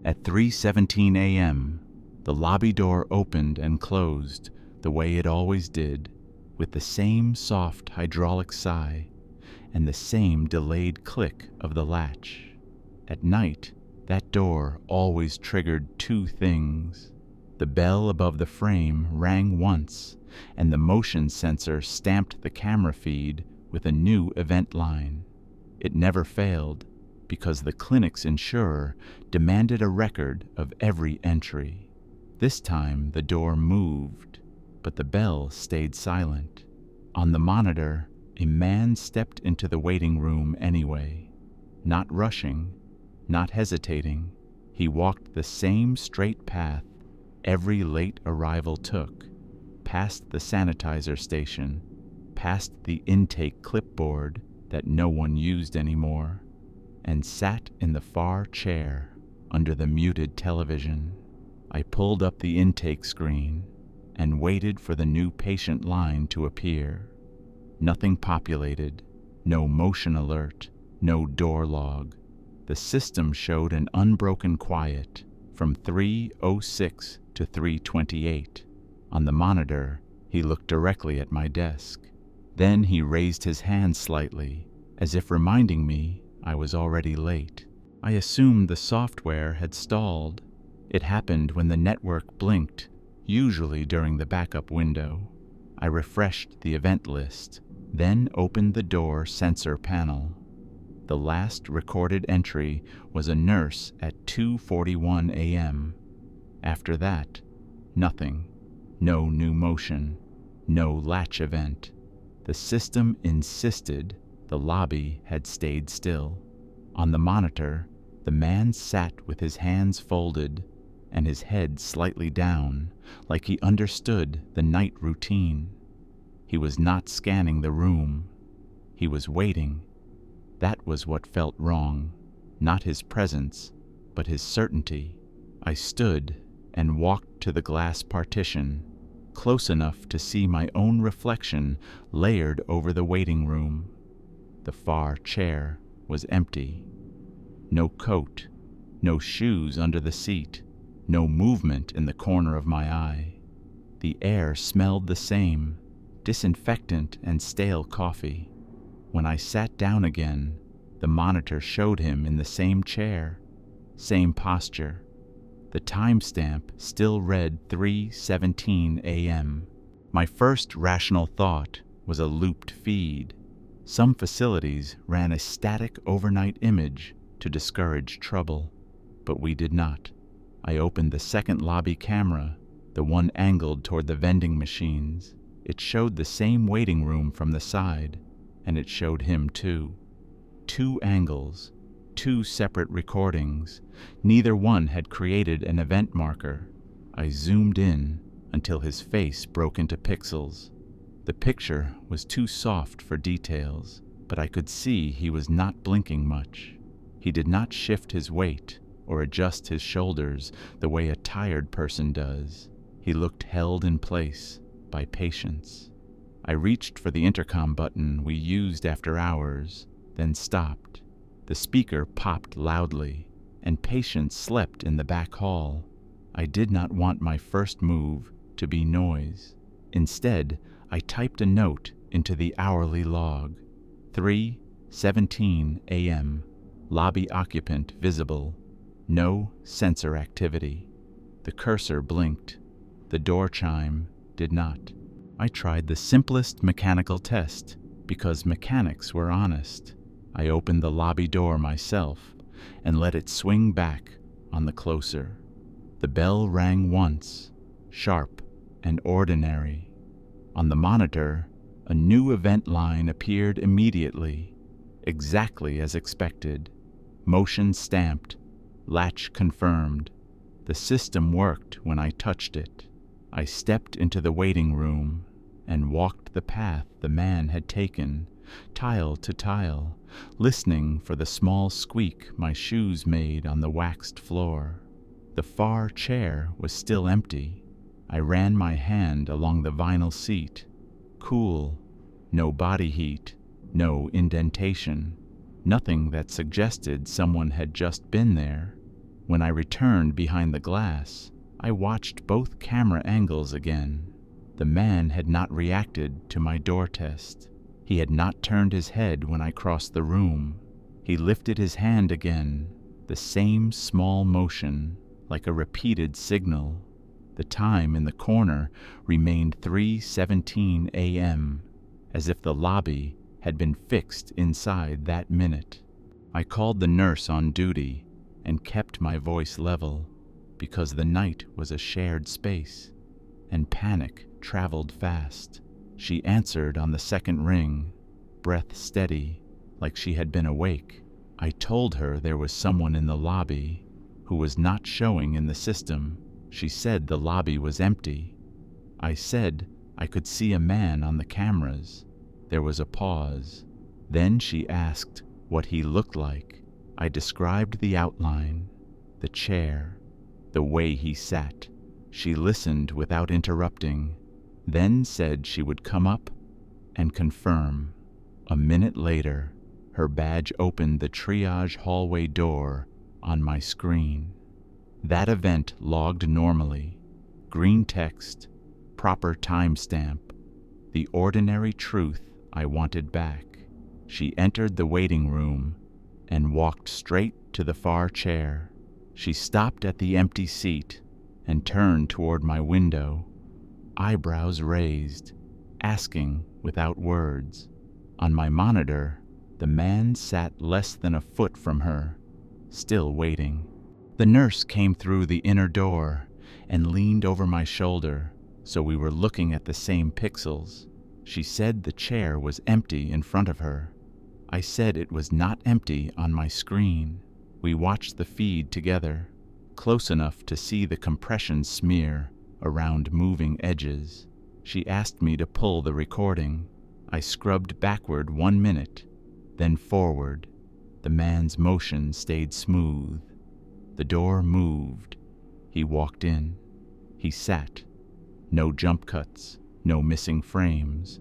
At 3:17 a.m., the lobby door opened and closed the way it always did, with the same soft hydraulic sigh and the same delayed click of the latch. At night, that door always triggered two things. The bell above the frame rang once, and the motion sensor stamped the camera feed with a new event line. It never failed, because the clinic's insurer demanded a record of every entry. This time the door moved, but the bell stayed silent. On the monitor, a man stepped into the waiting room anyway. Not rushing, not hesitating, he walked the same straight path every late arrival took, past the sanitizer station, past the intake clipboard that no one used anymore, and sat in the far chair under the muted television. I pulled up the intake screen and waited for the new patient line to appear. Nothing populated, no motion alert, no door log. The system showed an unbroken quiet from 3:06 to 3:28. On the monitor, he looked directly at my desk. Then he raised his hand slightly, as if reminding me I was already late. I assumed the software had stalled. It happened when the network blinked, usually during the backup window. I refreshed the event list, then opened the door sensor panel. The last recorded entry was a nurse at 2:41 a.m. After that, nothing. No new motion. No latch event. The system insisted the lobby had stayed still. On the monitor, the man sat with his hands folded and his head slightly down, like he understood the night routine. He was not scanning the room. He was waiting. That was what felt wrong. Not his presence, but his certainty. I stood and walked to the glass partition, close enough to see my own reflection layered over the waiting room. The far chair was empty. No coat, no shoes under the seat, no movement in the corner of my eye. The air smelled the same, disinfectant and stale coffee. When I sat down again, the monitor showed him in the same chair, same posture. The timestamp still read 3:17 a.m. My first rational thought was a looped feed. Some facilities ran a static overnight image to discourage trouble, but we did not. I opened the second lobby camera, the one angled toward the vending machines. It showed the same waiting room from the side, and it showed him too. Two angles, two separate recordings. Neither one had created an event marker. I zoomed in until his face broke into pixels. The picture was too soft for details, but I could see he was not blinking much. He did not shift his weight or adjust his shoulders the way a tired person does. He looked held in place by patience. I reached for the intercom button we used after hours, then stopped. The speaker popped loudly, and patients slept in the back hall. I did not want my first move to be noise. Instead, I typed a note into the hourly log. 3:17 a.m. Lobby occupant visible. No sensor activity. The cursor blinked. The door chime did not. I tried the simplest mechanical test because mechanics were honest. I opened the lobby door myself and let it swing back on the closer. The bell rang once, sharp and ordinary. On the monitor, a new event line appeared immediately, exactly as expected. Motion stamped, latch confirmed. The system worked when I touched it. I stepped into the waiting room and walked the path the man had taken, tile to tile, listening for the small squeak my shoes made on the waxed floor. The far chair was still empty. I ran my hand along the vinyl seat. Cool, no body heat, no indentation, nothing that suggested someone had just been there. When I returned behind the glass, I watched both camera angles again. The man had not reacted to my door test. He had not turned his head when I crossed the room. He lifted his hand again, the same small motion, like a repeated signal. The time in the corner remained 3:17 a.m., as if the lobby had been fixed inside that minute. I called the nurse on duty and kept my voice level, because the night was a shared space, and panic traveled fast. She answered on the second ring, breath steady, like she had been awake. I told her there was someone in the lobby who was not showing in the system. She said the lobby was empty. I said I could see a man on the cameras. There was a pause. Then she asked what he looked like. I described the outline, the chair, the way he sat. She listened without interrupting, then said she would come up and confirm. A minute later, her badge opened the triage hallway door on my screen. That event logged normally. Green text, proper timestamp, the ordinary truth I wanted back. She entered the waiting room and walked straight to the far chair. She stopped at the empty seat and turned toward my window, eyebrows raised, asking without words. On my monitor, the man sat less than a foot from her, still waiting. The nurse came through the inner door and leaned over my shoulder, so we were looking at the same pixels. She said the chair was empty in front of her. I said it was not empty on my screen. We watched the feed together, close enough to see the compression smear around moving edges. She asked me to pull the recording. I scrubbed backward 1 minute, then forward. The man's motion stayed smooth. The door moved. He walked in. He sat. No jump cuts, no missing frames,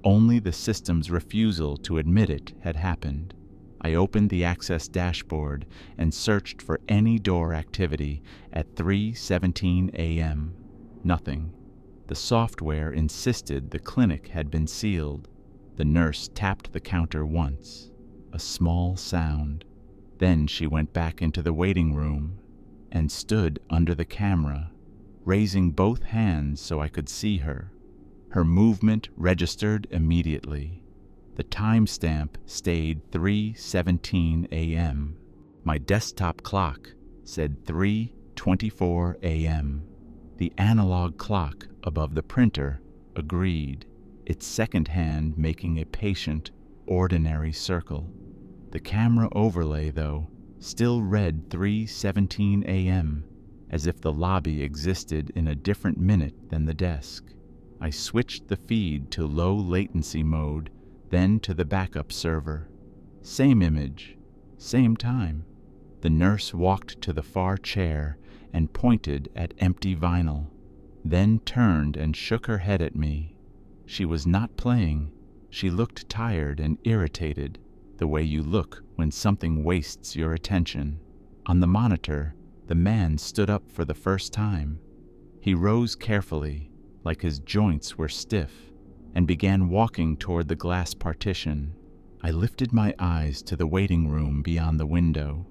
only the system's refusal to admit it had happened. I opened the access dashboard and searched for any door activity at 3:17 a.m. Nothing. The software insisted the clinic had been sealed. The nurse tapped the counter once. A small sound. Then she went back into the waiting room and stood under the camera, raising both hands so I could see her. Her movement registered immediately. The timestamp stayed 3:17 a.m. My desktop clock said 3:24 a.m. The analog clock above the printer agreed, its second hand making a patient, ordinary circle. The camera overlay, though, still read 3:17 a.m., as if the lobby existed in a different minute than the desk. I switched the feed to low latency mode, then to the backup server. Same image, same time. The nurse walked to the far chair and pointed at empty vinyl, then turned and shook her head at me. She was not playing. She looked tired and irritated, the way you look when something wastes your attention. On the monitor, the man stood up for the first time. He rose carefully, like his joints were stiff, and began walking toward the glass partition. I lifted my eyes to the waiting room beyond the window.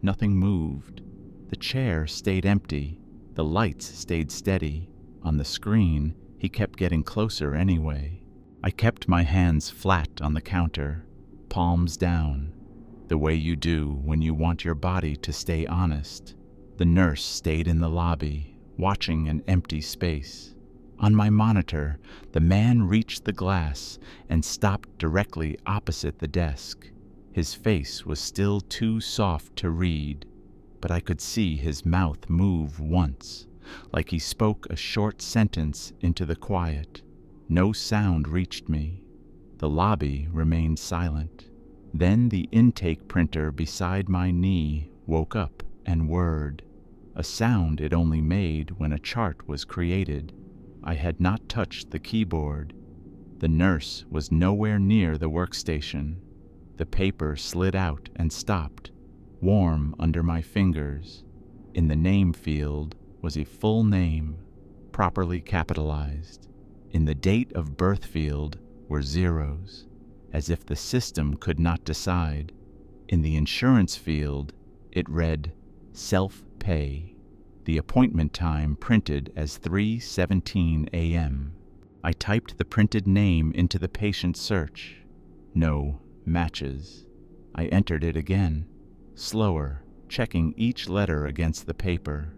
Nothing moved. The chair stayed empty. The lights stayed steady. On the screen, he kept getting closer anyway. I kept my hands flat on the counter, palms down, the way you do when you want your body to stay honest. The nurse stayed in the lobby, watching an empty space. On my monitor, the man reached the glass and stopped directly opposite the desk. His face was still too soft to read, but I could see his mouth move once, like he spoke a short sentence into the quiet. No sound reached me. The lobby remained silent. Then the intake printer beside my knee woke up and whirred, a sound it only made when a chart was created. I had not touched the keyboard. The nurse was nowhere near the workstation. The paper slid out and stopped, warm under my fingers. In the name field was a full name, properly capitalized. In the date of birth field were zeros, as if the system could not decide. In the insurance field, it read self-pay. The appointment time printed as 3:17 a.m. I typed the printed name into the patient search. No matches. I entered it again, slower, checking each letter against the paper.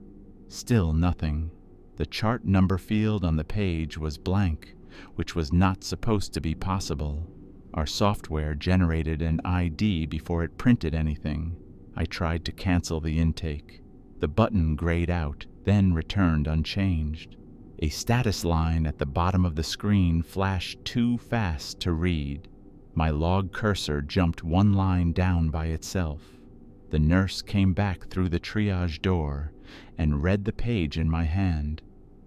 Still nothing. The chart number field on the page was blank, which was not supposed to be possible. Our software generated an ID before it printed anything. I tried to cancel the intake. The button grayed out, then returned unchanged. A status line at the bottom of the screen flashed too fast to read. My log cursor jumped one line down by itself. The nurse came back through the triage door and read the page in my hand.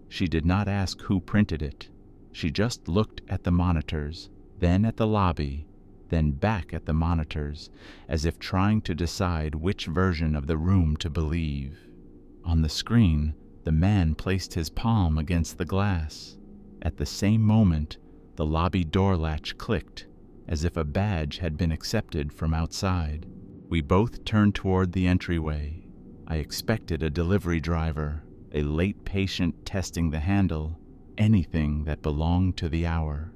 She did not ask who printed it. She just looked at the monitors, then at the lobby, then back at the monitors, as if trying to decide which version of the room to believe. On the screen, the man placed his palm against the glass. At the same moment, the lobby door latch clicked, as if a badge had been accepted from outside. We both turned toward the entryway. I expected a delivery driver, a late patient testing the handle, anything that belonged to the hour.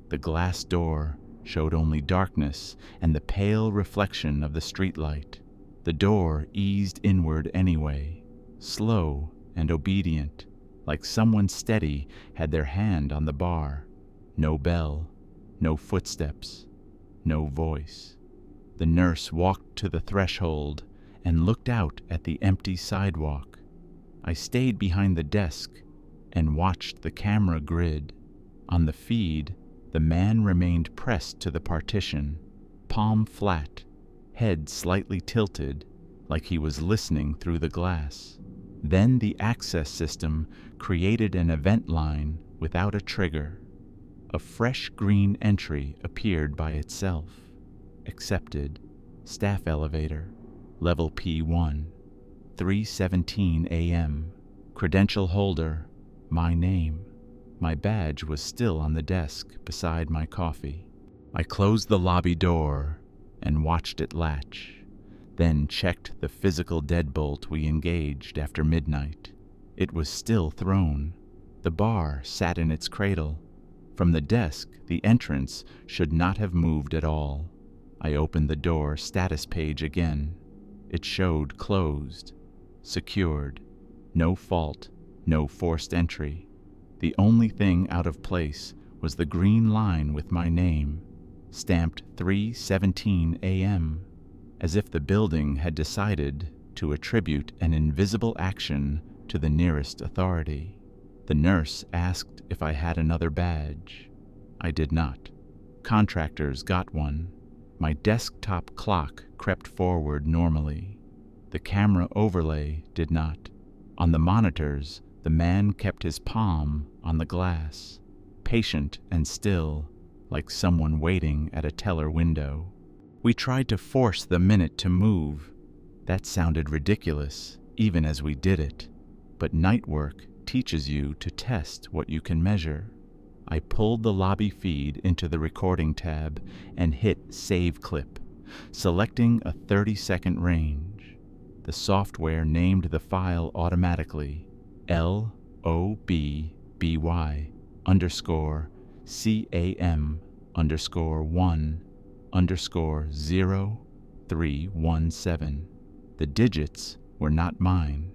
The glass door showed only darkness and the pale reflection of the streetlight. The door eased inward anyway, slow and obedient, like someone steady had their hand on the bar. No bell, no footsteps, no voice. The nurse walked to the threshold and looked out at the empty sidewalk. I stayed behind the desk and watched the camera grid. On the feed, the man remained pressed to the partition, palm flat, head slightly tilted, like he was listening through the glass. Then the access system created an event line without a trigger. A fresh green entry appeared by itself. Accepted. Staff elevator. Level P1. 3:17 a.m. Credential holder. My name. My badge was still on the desk beside my coffee. I closed the lobby door and watched it latch, then checked the physical deadbolt we engaged after midnight. It was still thrown. The bar sat in its cradle. From the desk, the entrance should not have moved at all. I opened the door status page again. It showed closed, secured, no fault, no forced entry. The only thing out of place was the green line with my name, stamped 3:17 a.m., as if the building had decided to attribute an invisible action to the nearest authority. The nurse asked if I had another badge. I did not. Contractors got one. My desktop clock crept forward normally. The camera overlay did not. On the monitors, the man kept his palm on the glass, patient and still, like someone waiting at a teller window. We tried to force the minute to move. That sounded ridiculous, even as we did it. But night work teaches you to test what you can measure. I pulled the lobby feed into the recording tab and hit Save Clip, selecting a 30-second range. The software named the file automatically LOB_BY_1_00317. The digits were not mine.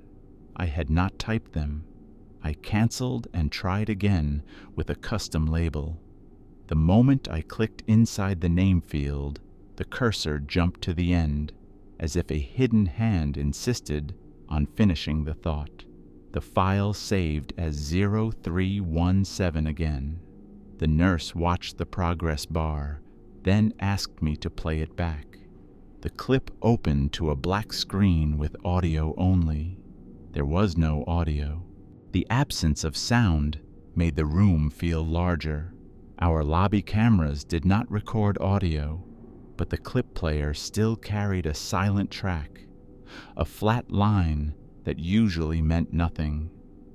I had not typed them. I canceled and tried again with a custom label. The moment I clicked inside the name field, the cursor jumped to the end, as if a hidden hand insisted on finishing the thought. The file saved as 0317 again. The nurse watched the progress bar, then asked me to play it back. The clip opened to a black screen with audio only. There was no audio. The absence of sound made the room feel larger. Our lobby cameras did not record audio, but the clip player still carried a silent track, a flat line that usually meant nothing.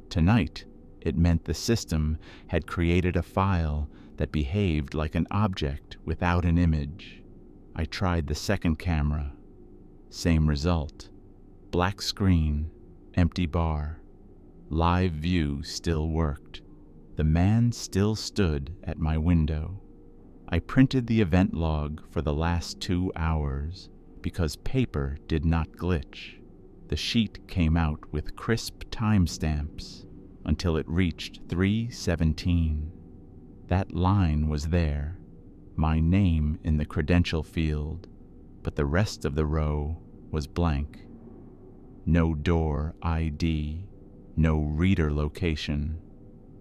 Tonight, it meant the system had created a file that behaved like an object without an image. I tried the second camera. Same result. Black screen, empty bar. Live view still worked. The man still stood at my window. I printed the event log for the last 2 hours because paper did not glitch. The sheet came out with crisp timestamps until it reached 3:17. That line was there, my name in the credential field, but the rest of the row was blank. No door ID, no reader location,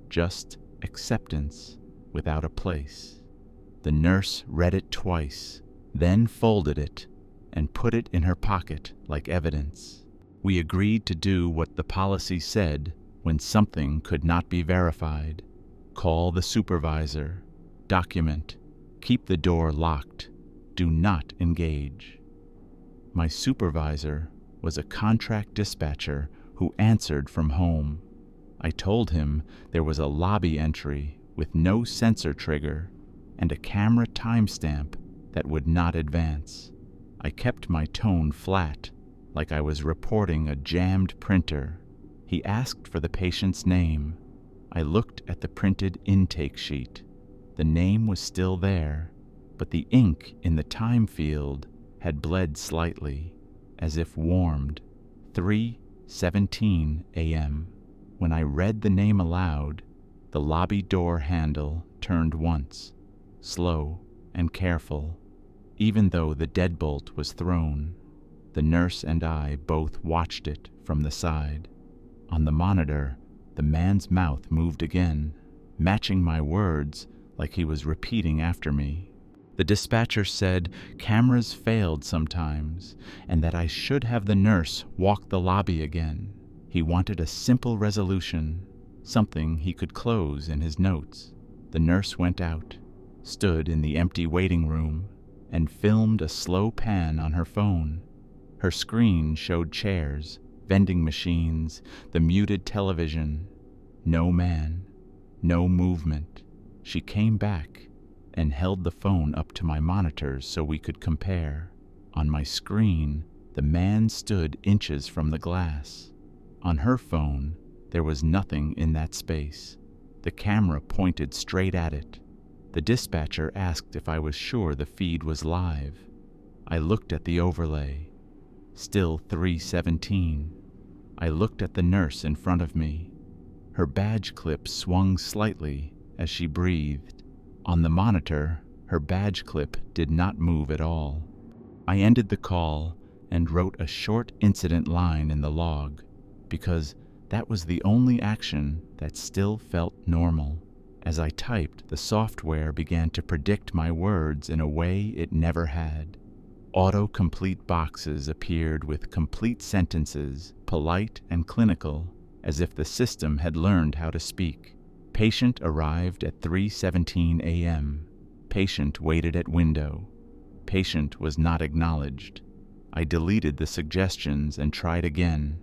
just acceptance without a place. The nurse read it twice, then folded it and put it in her pocket like evidence. We agreed to do what the policy said when something could not be verified. Call the supervisor, document, keep the door locked, do not engage. My supervisor was a contract dispatcher who answered from home. I told him there was a lobby entry with no sensor trigger and a camera timestamp that would not advance. I kept my tone flat, like I was reporting a jammed printer. He asked for the patient's name. I looked at the printed intake sheet. The name was still there, but the ink in the time field had bled slightly, as if warmed. 3:17 a.m. When I read the name aloud, the lobby door handle turned once, slow and careful, even though the deadbolt was thrown. The nurse and I both watched it from the side. On the monitor, the man's mouth moved again, matching my words like he was repeating after me. The dispatcher said cameras failed sometimes and that I should have the nurse walk the lobby again. He wanted a simple resolution, something he could close in his notes. The nurse went out, stood in the empty waiting room, and filmed a slow pan on her phone. Her screen showed chairs, vending machines, the muted television. No man, no movement. She came back and held the phone up to my monitors so we could compare. On my screen, the man stood inches from the glass. On her phone, there was nothing in that space. The camera pointed straight at it. The dispatcher asked if I was sure the feed was live. I looked at the overlay. Still 3:17. I looked at the nurse in front of me. Her badge clip swung slightly as she breathed. On the monitor, her badge clip did not move at all. I ended the call and wrote a short incident line in the log, because that was the only action that still felt normal. As I typed, the software began to predict my words in a way it never had. Autocomplete boxes appeared with complete sentences, polite and clinical, as if the system had learned how to speak. Patient arrived at 3:17 a.m. Patient waited at window. Patient was not acknowledged. I deleted the suggestions and tried again.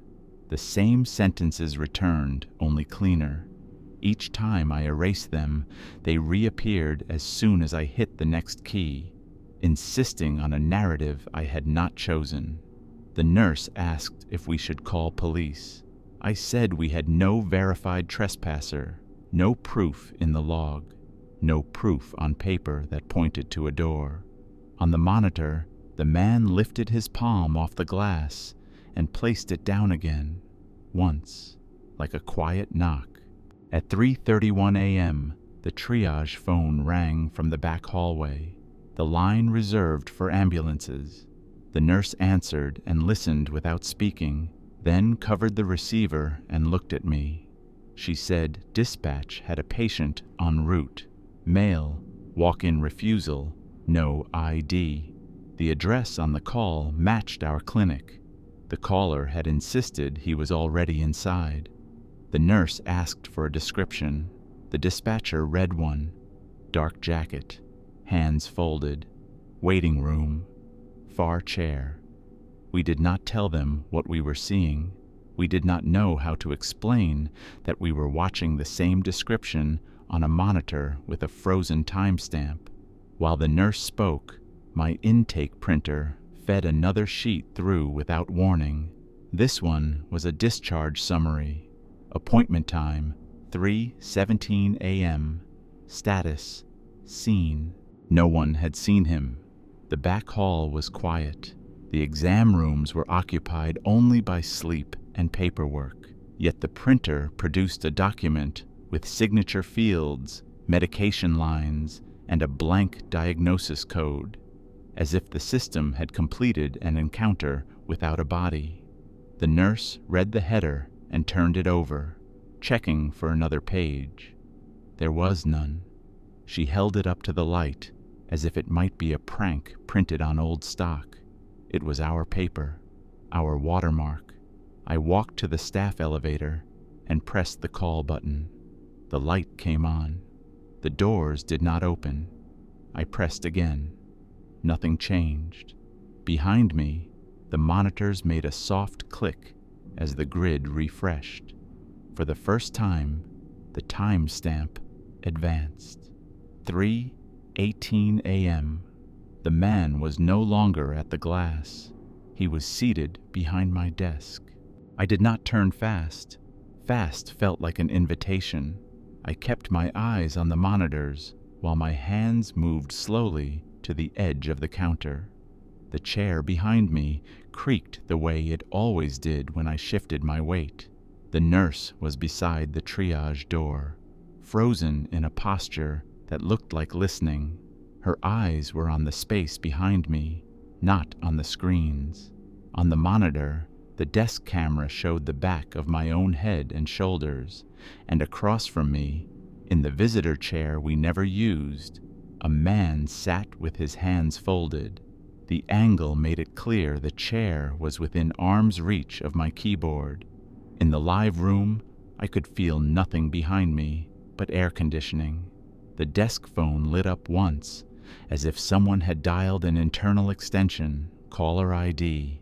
The same sentences returned, only cleaner. Each time I erased them, they reappeared as soon as I hit the next key, insisting on a narrative I had not chosen. The nurse asked if we should call police. I said we had no verified trespasser, no proof in the log, no proof on paper that pointed to a door. On the monitor, the man lifted his palm off the glass and placed it down again, once, like a quiet knock. At 3:31 a.m., the triage phone rang from the back hallway, the line reserved for ambulances. The nurse answered and listened without speaking, then covered the receiver and looked at me. She said dispatch had a patient en route, male, walk-in refusal, no ID. The address on the call matched our clinic. The caller had insisted he was already inside. The nurse asked for a description. The dispatcher read one. Dark jacket, hands folded, waiting room, far chair. We did not tell them what we were seeing. We did not know how to explain that we were watching the same description on a monitor with a frozen timestamp. While the nurse spoke, my intake printer fed another sheet through without warning. This one was a discharge summary. Appointment time, 3:17 a.m. Status, seen. No one had seen him. The back hall was quiet. The exam rooms were occupied only by sleep and paperwork. Yet the printer produced a document with signature fields, medication lines, and a blank diagnosis code, as if the system had completed an encounter without a body. The nurse read the header and turned it over, checking for another page. There was none. She held it up to the light, as if it might be a prank printed on old stock. It was our paper, our watermark. I walked to the staff elevator and pressed the call button. The light came on. The doors did not open. I pressed again. Nothing changed. Behind me, the monitors made a soft click as the grid refreshed. For the first time, the timestamp advanced. 3:18 a.m. The man was no longer at the glass. He was seated behind my desk. I did not turn fast. Fast felt like an invitation. I kept my eyes on the monitors while my hands moved slowly to the edge of the counter. The chair behind me creaked the way it always did when I shifted my weight. The nurse was beside the triage door, frozen in a posture that looked like listening. Her eyes were on the space behind me, not on the screens. On the monitor, the desk camera showed the back of my own head and shoulders, and across from me, in the visitor chair we never used, a man sat with his hands folded. The angle made it clear the chair was within arm's reach of my keyboard. In the live room, I could feel nothing behind me but air conditioning. The desk phone lit up once, as if someone had dialed an internal extension, caller ID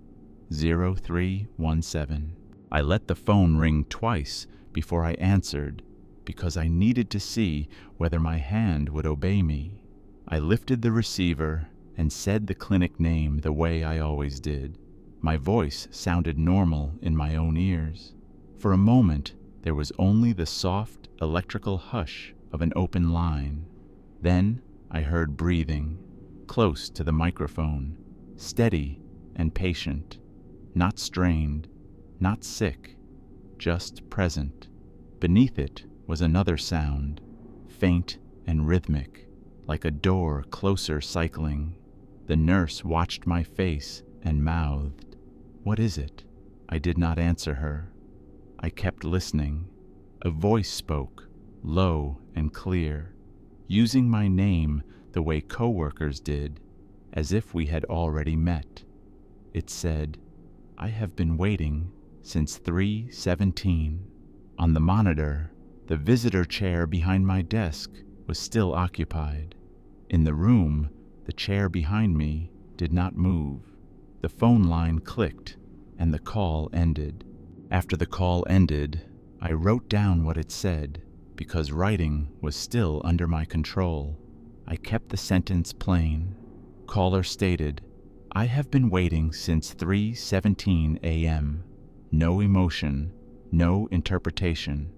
0317. I let the phone ring twice before I answered, because I needed to see whether my hand would obey me. I lifted the receiver and said the clinic name the way I always did. My voice sounded normal in my own ears. For a moment, there was only the soft electrical hush of an open line. Then I heard breathing, close to the microphone, steady and patient, not strained, not sick, just present. Beneath it was another sound, faint and rhythmic, like a door closer cycling. The nurse watched my face and mouthed, "What is it?" I did not answer her. I kept listening. A voice spoke, low and clear, using my name the way coworkers did, as if we had already met. It said, "I have been waiting since 3:17. On the monitor, the visitor chair behind my desk was still occupied. In the room, the chair behind me did not move. The phone line clicked, and the call ended. After the call ended, I wrote down what it said, because writing was still under my control. I kept the sentence plain. Caller stated, "I have been waiting since 3:17 a.m. No emotion, no interpretation."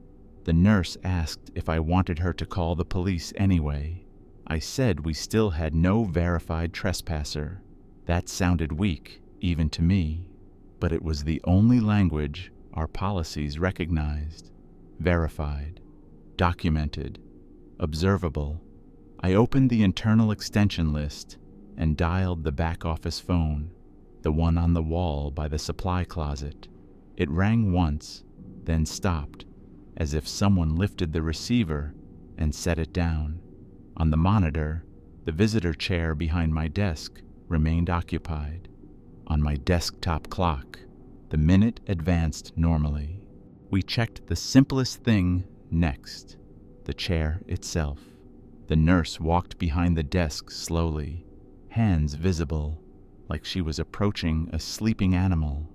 The nurse asked if I wanted her to call the police anyway. I said we still had no verified trespasser. That sounded weak, even to me, but it was the only language our policies recognized. Verified, documented, observable. I opened the internal extension list and dialed the back office phone, the one on the wall by the supply closet. It rang once, then stopped, as if someone lifted the receiver and set it down. On the monitor, the visitor chair behind my desk remained occupied. On my desktop clock, the minute advanced normally. We checked the simplest thing next, the chair itself. The nurse walked behind the desk slowly, hands visible, like she was approaching a sleeping animal.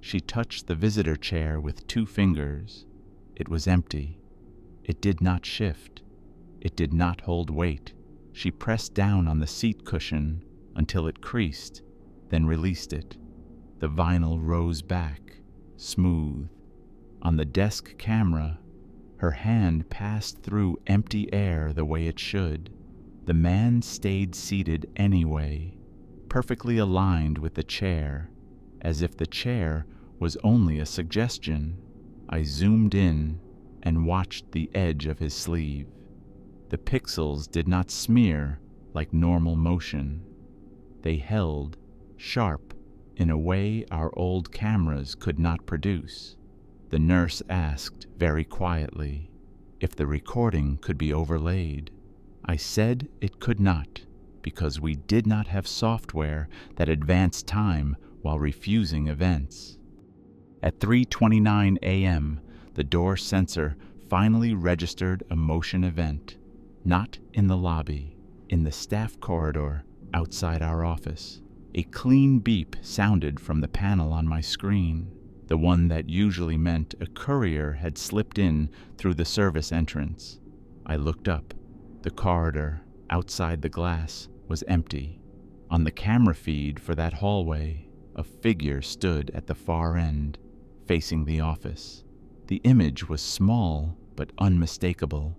She touched the visitor chair with 2 fingers. It was empty. It did not shift. It did not hold weight. She pressed down on the seat cushion until it creased, then released it. The vinyl rose back, smooth. On the desk camera, her hand passed through empty air the way it should. The man stayed seated anyway, perfectly aligned with the chair, as if the chair was only a suggestion. I zoomed in and watched the edge of his sleeve. The pixels did not smear like normal motion. They held, sharp, in a way our old cameras could not produce. The nurse asked very quietly if the recording could be overlaid. I said it could not, because we did not have software that advanced time while refusing events. At 3:29 a.m., the door sensor finally registered a motion event, not in the lobby, in the staff corridor outside our office. A clean beep sounded from the panel on my screen, the one that usually meant a courier had slipped in through the service entrance. I looked up. The corridor, outside the glass, was empty. On the camera feed for that hallway, a figure stood at the far end, facing the office. The image was small but unmistakable.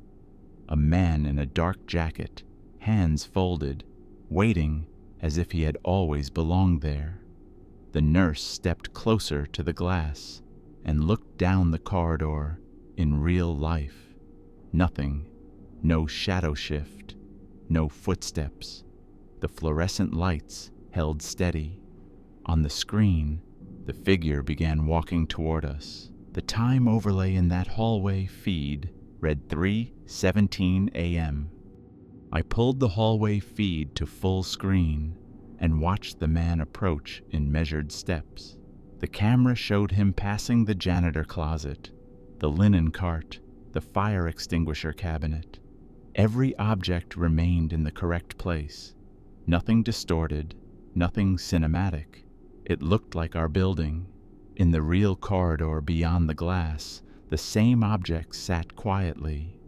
A man in a dark jacket, hands folded, waiting as if he had always belonged there. The nurse stepped closer to the glass and looked down the corridor in real life. Nothing, no shadow shift, no footsteps. The fluorescent lights held steady. On the screen, the figure began walking toward us. The time overlay in that hallway feed read 3:17 a.m. I pulled the hallway feed to full screen and watched the man approach in measured steps. The camera showed him passing the janitor closet, the linen cart, the fire extinguisher cabinet. Every object remained in the correct place. Nothing distorted, nothing cinematic. It looked like our building. In the real corridor beyond the glass, the same objects sat quietly.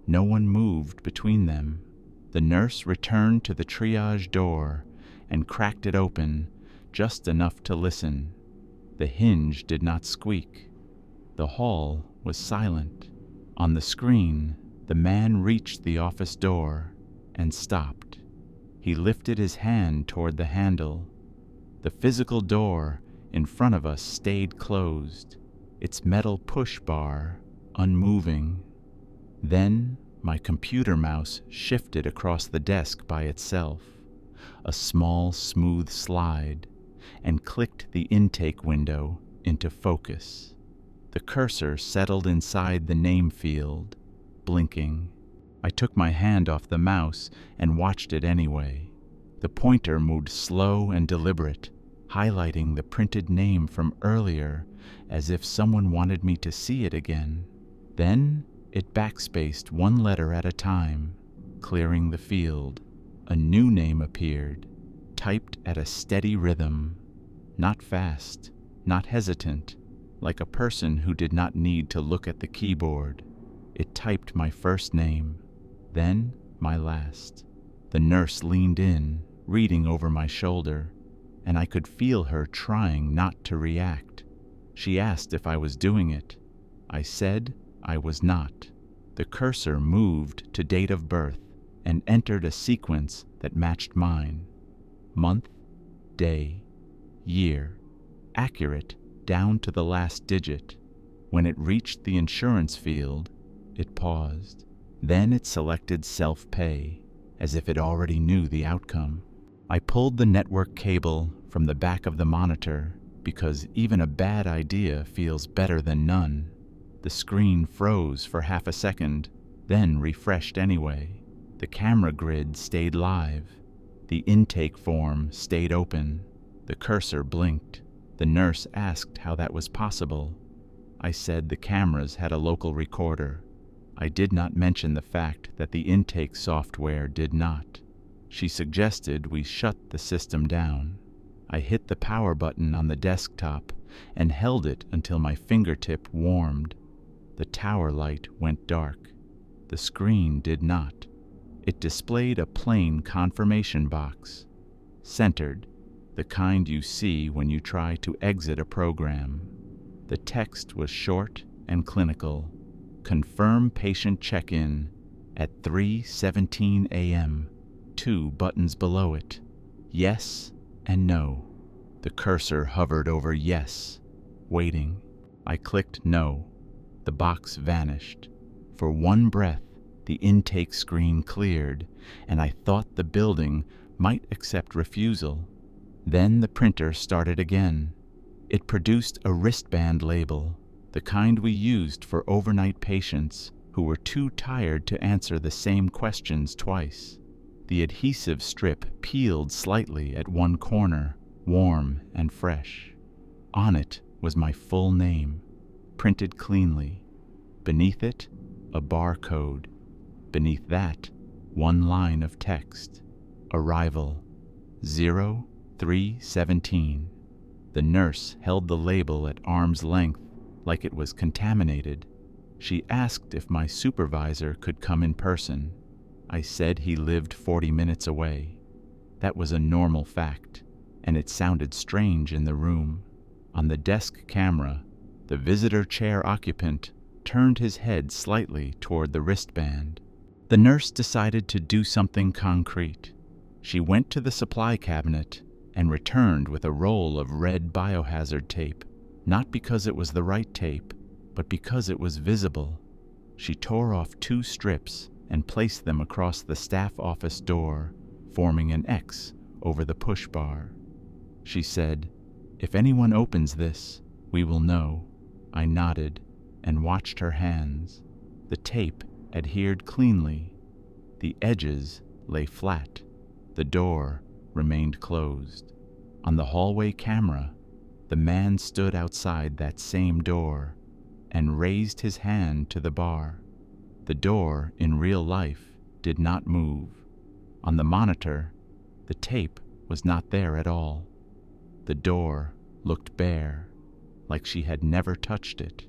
No one moved between them. The nurse returned to the triage door and cracked it open, just enough to listen. The hinge did not squeak. The hall was silent. On the screen, the man reached the office door and stopped. He lifted his hand toward the handle. The physical door in front of us stayed closed, its metal push bar unmoving. Then my computer mouse shifted across the desk by itself, a small, smooth slide, and clicked the intake window into focus. The cursor settled inside the name field, blinking. I took my hand off the mouse and watched it anyway. The pointer moved slow and deliberate, highlighting the printed name from earlier as if someone wanted me to see it again. Then it backspaced one letter at a time, clearing the field. A new name appeared, typed at a steady rhythm, not fast, not hesitant, like a person who did not need to look at the keyboard. It typed my first name, then my last. The nurse leaned in, reading over my shoulder, and I could feel her trying not to react. She asked if I was doing it. I said I was not. The cursor moved to date of birth and entered a sequence that matched mine. Month, day, year, accurate down to the last digit. When it reached the insurance field, it paused. Then it selected self-pay, as if it already knew the outcome. I pulled the network cable from the back of the monitor because even a bad idea feels better than none. The screen froze for half a second, then refreshed anyway. The camera grid stayed live. The intake form stayed open. The cursor blinked. The nurse asked how that was possible. I said the cameras had a local recorder. I did not mention the fact that the intake software did not. She suggested we shut the system down. I hit the power button on the desktop and held it until my fingertip warmed. The tower light went dark. The screen did not. It displayed a plain confirmation box, centered, the kind you see when you try to exit a program. The text was short and clinical. Confirm patient check-in at 3:17 a.m. 2 buttons below it, yes and no. The cursor hovered over yes, waiting. I clicked no. The box vanished. For one breath, the intake screen cleared, and I thought the building might accept refusal. Then the printer started again. It produced a wristband label, the kind we used for overnight patients who were too tired to answer the same questions twice. The adhesive strip peeled slightly at one corner, warm and fresh. On it was my full name, printed cleanly. Beneath it, a barcode. Beneath that, one line of text. Arrival 0317. The nurse held the label at arm's length, like it was contaminated. She asked if my supervisor could come in person. I said he lived 40 minutes away. That was a normal fact, and it sounded strange in the room. On the desk camera, the visitor chair occupant turned his head slightly toward the wristband. The nurse decided to do something concrete. She went to the supply cabinet and returned with a roll of red biohazard tape, not because it was the right tape, but because it was visible. She tore off 2 strips and placed them across the staff office door, forming an X over the push bar. She said, "If anyone opens this, we will know." I nodded and watched her hands. The tape adhered cleanly. The edges lay flat. The door remained closed. On the hallway camera, the man stood outside that same door and raised his hand to the bar. The door, in real life, did not move. On the monitor, the tape was not there at all. The door looked bare, like she had never touched it.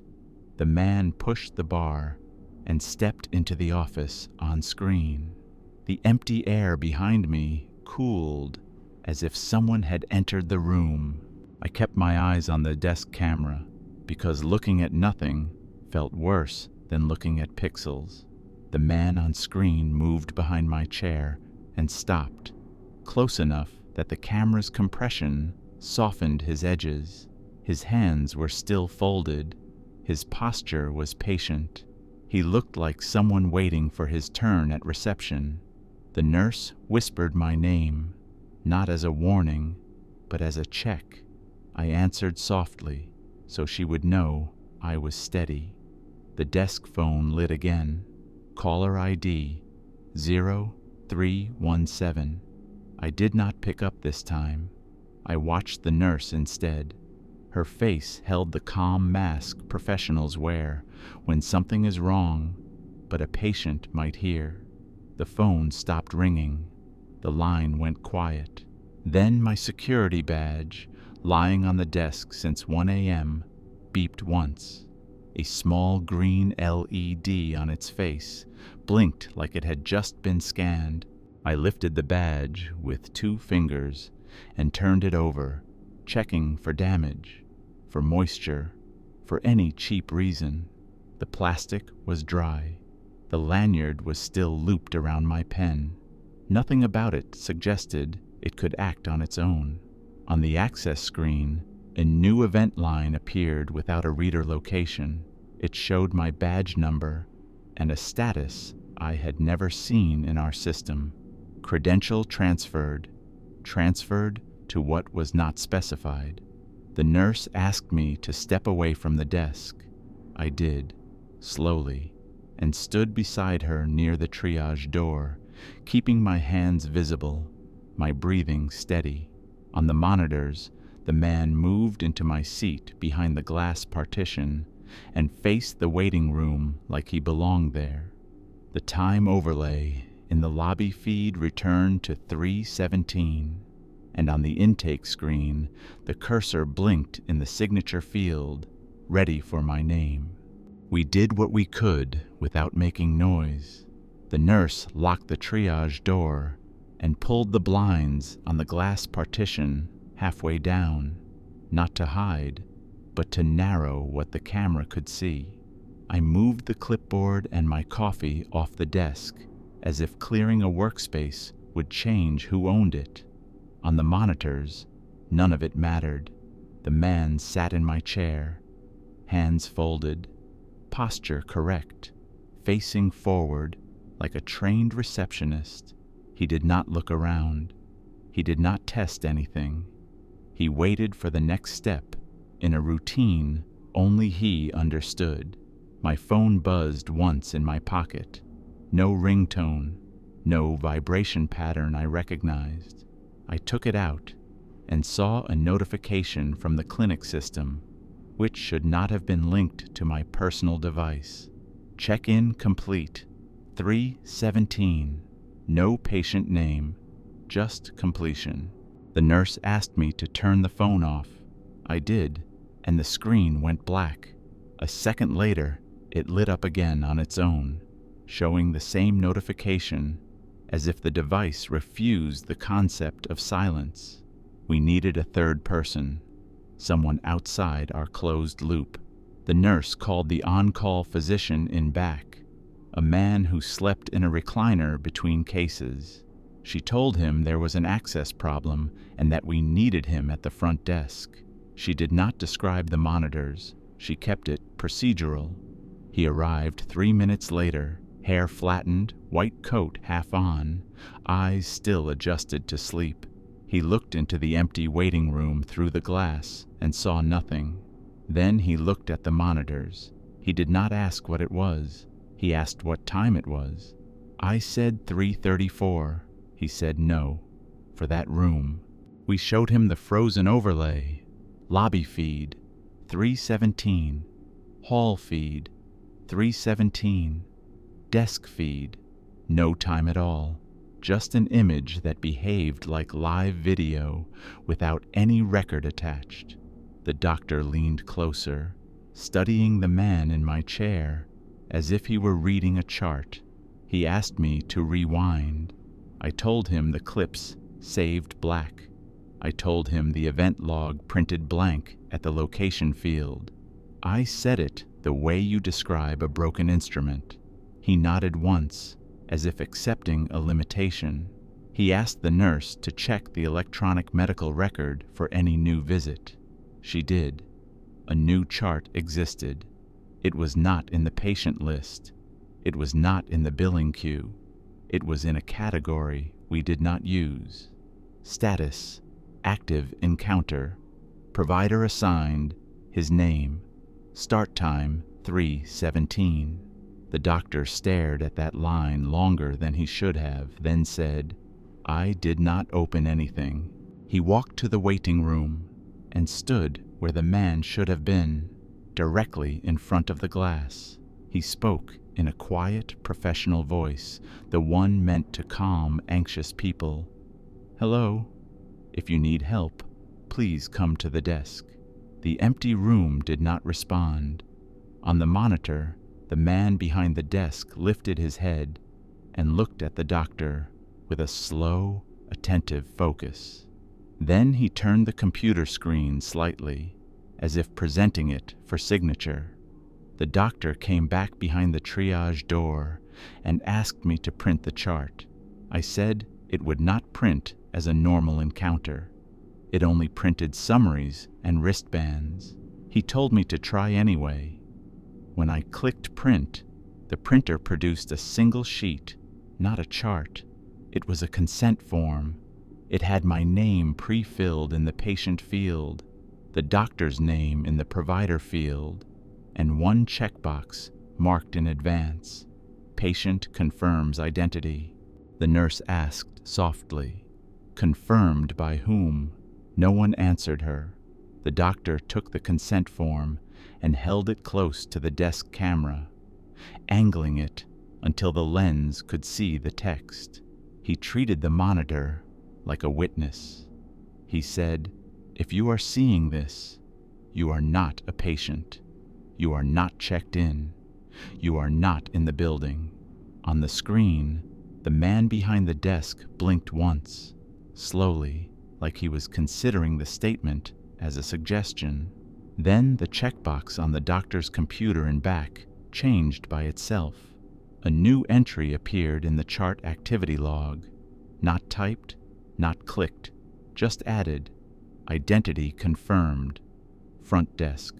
The man pushed the bar and stepped into the office on screen. The empty air behind me cooled, as if someone had entered the room. I kept my eyes on the desk camera, because looking at nothing felt worse than looking at pixels. The man on screen moved behind my chair and stopped, close enough that the camera's compression softened his edges. His hands were still folded. His posture was patient. He looked like someone waiting for his turn at reception. The nurse whispered my name, not as a warning, but as a check. I answered softly, so she would know I was steady. The desk phone lit again. Caller ID 0317. I did not pick up this time. I watched the nurse instead. Her face held the calm mask professionals wear when something is wrong, but a patient might hear. The phone stopped ringing. The line went quiet. Then my security badge, lying on the desk since 1 a.m., beeped once. A small green LED on its face blinked like it had just been scanned. I lifted the badge with 2 fingers and turned it over, checking for damage, for moisture, for any cheap reason. The plastic was dry. The lanyard was still looped around my pen. Nothing about it suggested it could act on its own. On the access screen, a new event line appeared without a reader location. It showed my badge number and a status I had never seen in our system. Credential transferred. Transferred to what was not specified. The nurse asked me to step away from the desk. I did, slowly, and stood beside her near the triage door, keeping my hands visible, my breathing steady. On the monitors, the man moved into my seat behind the glass partition and faced the waiting room like he belonged there. The time overlay in the lobby feed returned to 3:17, and on the intake screen, the cursor blinked in the signature field, ready for my name. We did what we could without making noise. The nurse locked the triage door and pulled the blinds on the glass partition halfway down, not to hide, but to narrow what the camera could see. I moved the clipboard and my coffee off the desk, as if clearing a workspace would change who owned it. On the monitors, none of it mattered. The man sat in my chair, hands folded, posture correct, facing forward like a trained receptionist. He did not look around. He did not test anything. He waited for the next step in a routine only he understood. My phone buzzed once in my pocket. No ringtone, no vibration pattern I recognized. I took it out and saw a notification from the clinic system, which should not have been linked to my personal device. Check-in complete. 3:17. No patient name, just completion. The nurse asked me to turn the phone off. I did, and the screen went black. A second later, it lit up again on its own, showing the same notification, as if the device refused the concept of silence. We needed a third person, someone outside our closed loop. The nurse called the on-call physician in back, a man who slept in a recliner between cases. She told him there was an access problem and that we needed him at the front desk. She did not describe the monitors. She kept it procedural. He arrived 3 minutes later, hair flattened, white coat half on, eyes still adjusted to sleep. He looked into the empty waiting room through the glass and saw nothing. Then he looked at the monitors. He did not ask what it was. He asked what time it was. I said 3:34. He said no, for that room. We showed him the frozen overlay. Lobby feed, 3:17. Hall feed, 3:17. Desk feed, no time at all. Just an image that behaved like live video without any record attached. The doctor leaned closer, studying the man in my chair as if he were reading a chart. He asked me to rewind. I told him the clips saved black. I told him the event log printed blank at the location field. I said it the way you describe a broken instrument. He nodded once, as if accepting a limitation. He asked the nurse to check the electronic medical record for any new visit. She did. A new chart existed. It was not in the patient list. It was not in the billing queue. It was in a category we did not use. Status, active encounter. Provider assigned, his name. Start time, 3:17. The doctor stared at that line longer than he should have, then said, I did not open anything. He walked to the waiting room and stood where the man should have been, directly in front of the glass. He spoke in a quiet, professional voice, the one meant to calm anxious people. Hello. If you need help, please come to the desk. The empty room did not respond. On the monitor, the man behind the desk lifted his head and looked at the doctor with a slow, attentive focus. Then he turned the computer screen slightly, as if presenting it for signature. The doctor came back behind the triage door and asked me to print the chart. I said it would not print as a normal encounter. It only printed summaries and wristbands. He told me to try anyway. When I clicked print, the printer produced a single sheet, not a chart. It was a consent form. It had my name pre-filled in the patient field, the doctor's name in the provider field, and one checkbox marked in advance. Patient confirms identity. The nurse asked softly. Confirmed by whom? No one answered her. The doctor took the consent form and held it close to the desk camera, angling it until the lens could see the text. He treated the monitor like a witness. He said, "If you are seeing this, you are not a patient. You are not checked in. You are not in the building." On the screen, the man behind the desk blinked once, slowly, like he was considering the statement as a suggestion. Then the checkbox on the doctor's computer in back changed by itself. A new entry appeared in the chart activity log. Not typed, not clicked, just added. Identity confirmed. Front desk.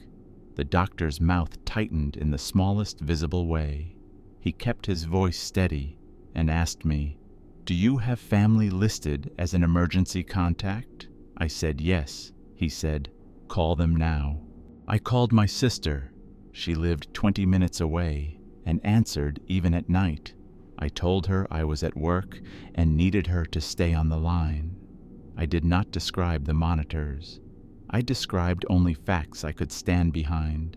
The doctor's mouth tightened in the smallest visible way. He kept his voice steady and asked me, "Do you have family listed as an emergency contact?" I said yes. He said, "Call them now." I called my sister. She lived 20 minutes away and answered even at night. I told her I was at work and needed her to stay on the line. I did not describe the monitors. I described only facts I could stand behind.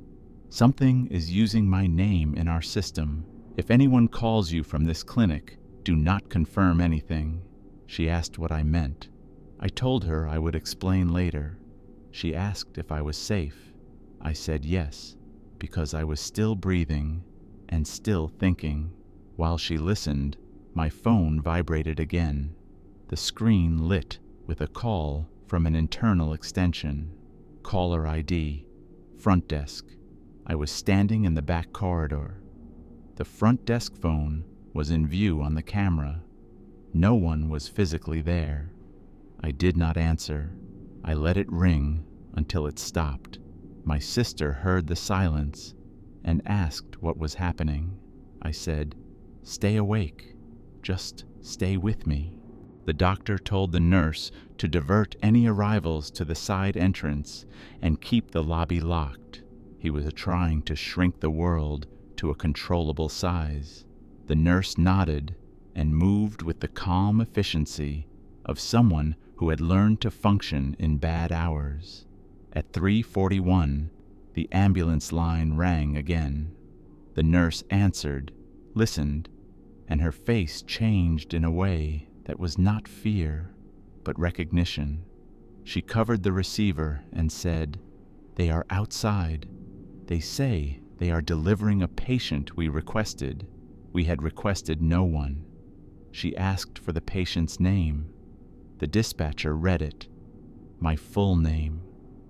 Something is using my name in our system. If anyone calls you from this clinic, do not confirm anything. She asked what I meant. I told her I would explain later. She asked if I was safe. I said yes, because I was still breathing and still thinking. While she listened, my phone vibrated again. The screen lit with a call from an internal extension. Caller ID, front desk. I was standing in the back corridor. The front desk phone was in view on the camera. No one was physically there. I did not answer. I let it ring until it stopped. My sister heard the silence and asked what was happening. I said, "Stay awake. Just stay with me." The doctor told the nurse to divert any arrivals to the side entrance and keep the lobby locked. He was trying to shrink the world to a controllable size. The nurse nodded and moved with the calm efficiency of someone who had learned to function in bad hours. At 3:41, the ambulance line rang again. The nurse answered, listened, and her face changed in a way that was not fear, but recognition. She covered the receiver and said, "They are outside. They say they are delivering a patient we requested. We had requested no one." She asked for the patient's name. The dispatcher read it. My full name,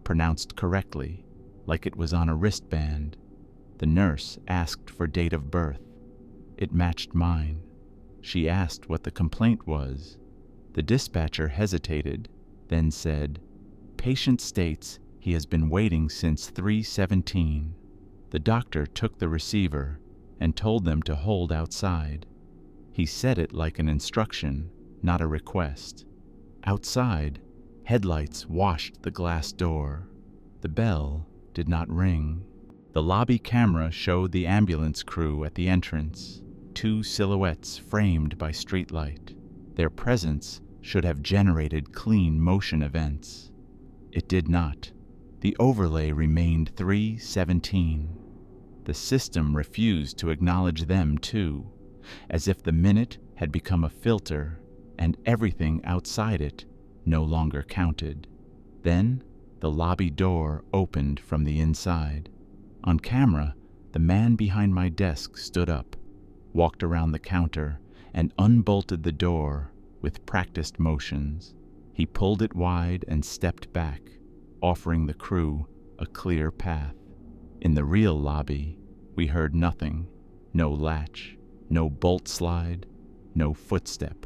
pronounced correctly, like it was on a wristband. The nurse asked for date of birth. It matched mine. She asked what the complaint was. The dispatcher hesitated, then said, "Patient states he has been waiting since 3:17. The doctor took the receiver and told them to hold outside. He said it like an instruction, not a request. Outside, headlights washed the glass door. The bell did not ring. The lobby camera showed the ambulance crew at the entrance, two silhouettes framed by streetlight. Their presence should have generated clean motion events. It did not. The overlay remained 3:17. The system refused to acknowledge them too, as if the minute had become a filter and everything outside it no longer counted. Then the lobby door opened from the inside. On camera, the man behind my desk stood up, walked around the counter, and unbolted the door with practiced motions. He pulled it wide and stepped back, offering the crew a clear path. In the real lobby, we heard nothing. No latch, no bolt slide, no footstep.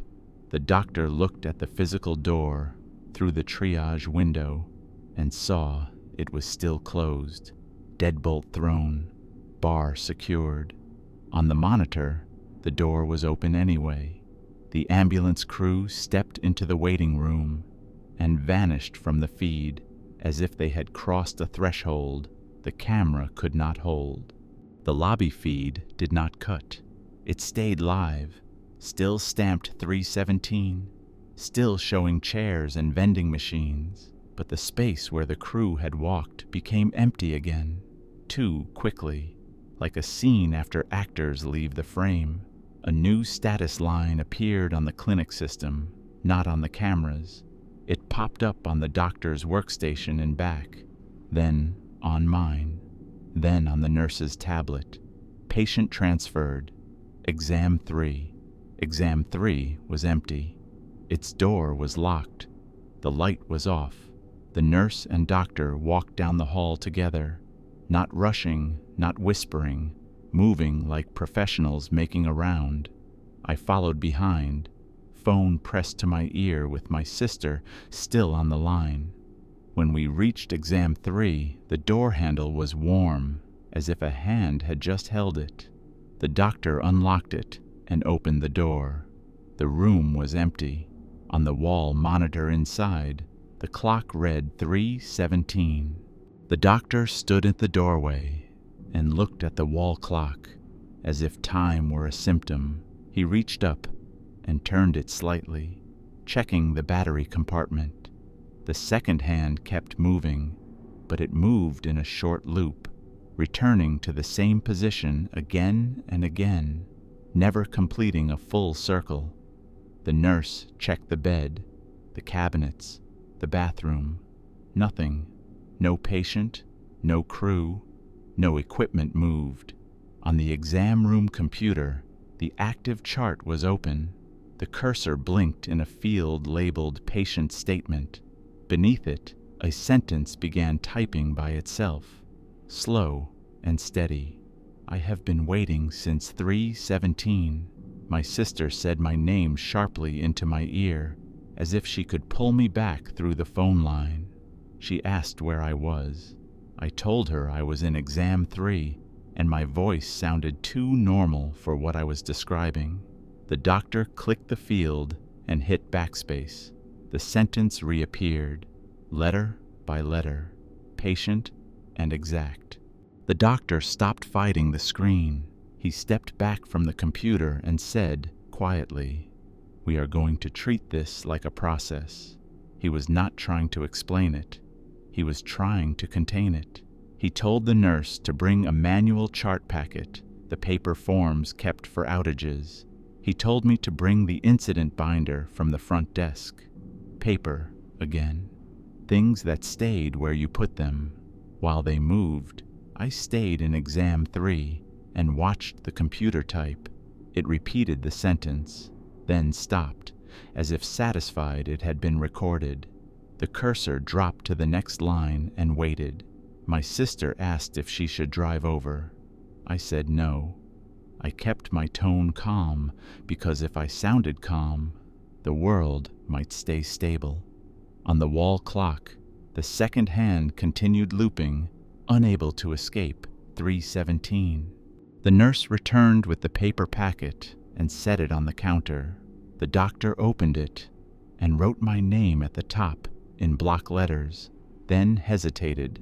The doctor looked at the physical door through the triage window and saw it was still closed, deadbolt thrown, bar secured. On the monitor, the door was open anyway. The ambulance crew stepped into the waiting room and vanished from the feed as if they had crossed a threshold the camera could not hold. The lobby feed did not cut. It stayed live, still stamped 3:17, still showing chairs and vending machines, but the space where the crew had walked became empty again, too quickly, like a scene after actors leave the frame. A new status line appeared on the clinic system, not on the cameras. It popped up on the doctor's workstation and back, then on mine, then on the nurse's tablet. Patient transferred. Exam 3. Exam 3 was empty. Its door was locked. The light was off. The nurse and doctor walked down the hall together, not rushing, not whispering, moving like professionals making a round. I followed behind, phone pressed to my ear with my sister still on the line. When we reached Exam 3, the door handle was warm, as if a hand had just held it. The doctor unlocked it and opened the door. The room was empty. On the wall monitor inside, the clock read 3:17. The doctor stood at the doorway and looked at the wall clock, as if time were a symptom. He reached up and turned it slightly, checking the battery compartment. The second hand kept moving, but it moved in a short loop, returning to the same position again and again, never completing a full circle. The nurse checked the bed, the cabinets, the bathroom. Nothing. No patient, no crew, no equipment moved. On the exam room computer, the active chart was open. The cursor blinked in a field labeled Patient Statement. Beneath it, a sentence began typing by itself, slow and steady. I have been waiting since 3:17. My sister said my name sharply into my ear, as if she could pull me back through the phone line. She asked where I was. I told her I was in Exam 3, and my voice sounded too normal for what I was describing. The doctor clicked the field and hit backspace. The sentence reappeared, letter by letter, patient and exact. The doctor stopped fighting the screen. He stepped back from the computer and said, quietly, "We are going to treat this like a process." He was not trying to explain it. He was trying to contain it. He told the nurse to bring a manual chart packet, the paper forms kept for outages. He told me to bring the incident binder from the front desk. Paper, again. Things that stayed where you put them. While they moved, I stayed in Exam 3 and watched the computer type. It repeated the sentence, then stopped, as if satisfied it had been recorded. The cursor dropped to the next line and waited. My sister asked if she should drive over. I said no. I kept my tone calm, because if I sounded calm, the world might stay stable. On the wall clock, the second hand continued looping, unable to escape 3:17. The nurse returned with the paper packet and set it on the counter. The doctor opened it and wrote my name at the top in block letters, then hesitated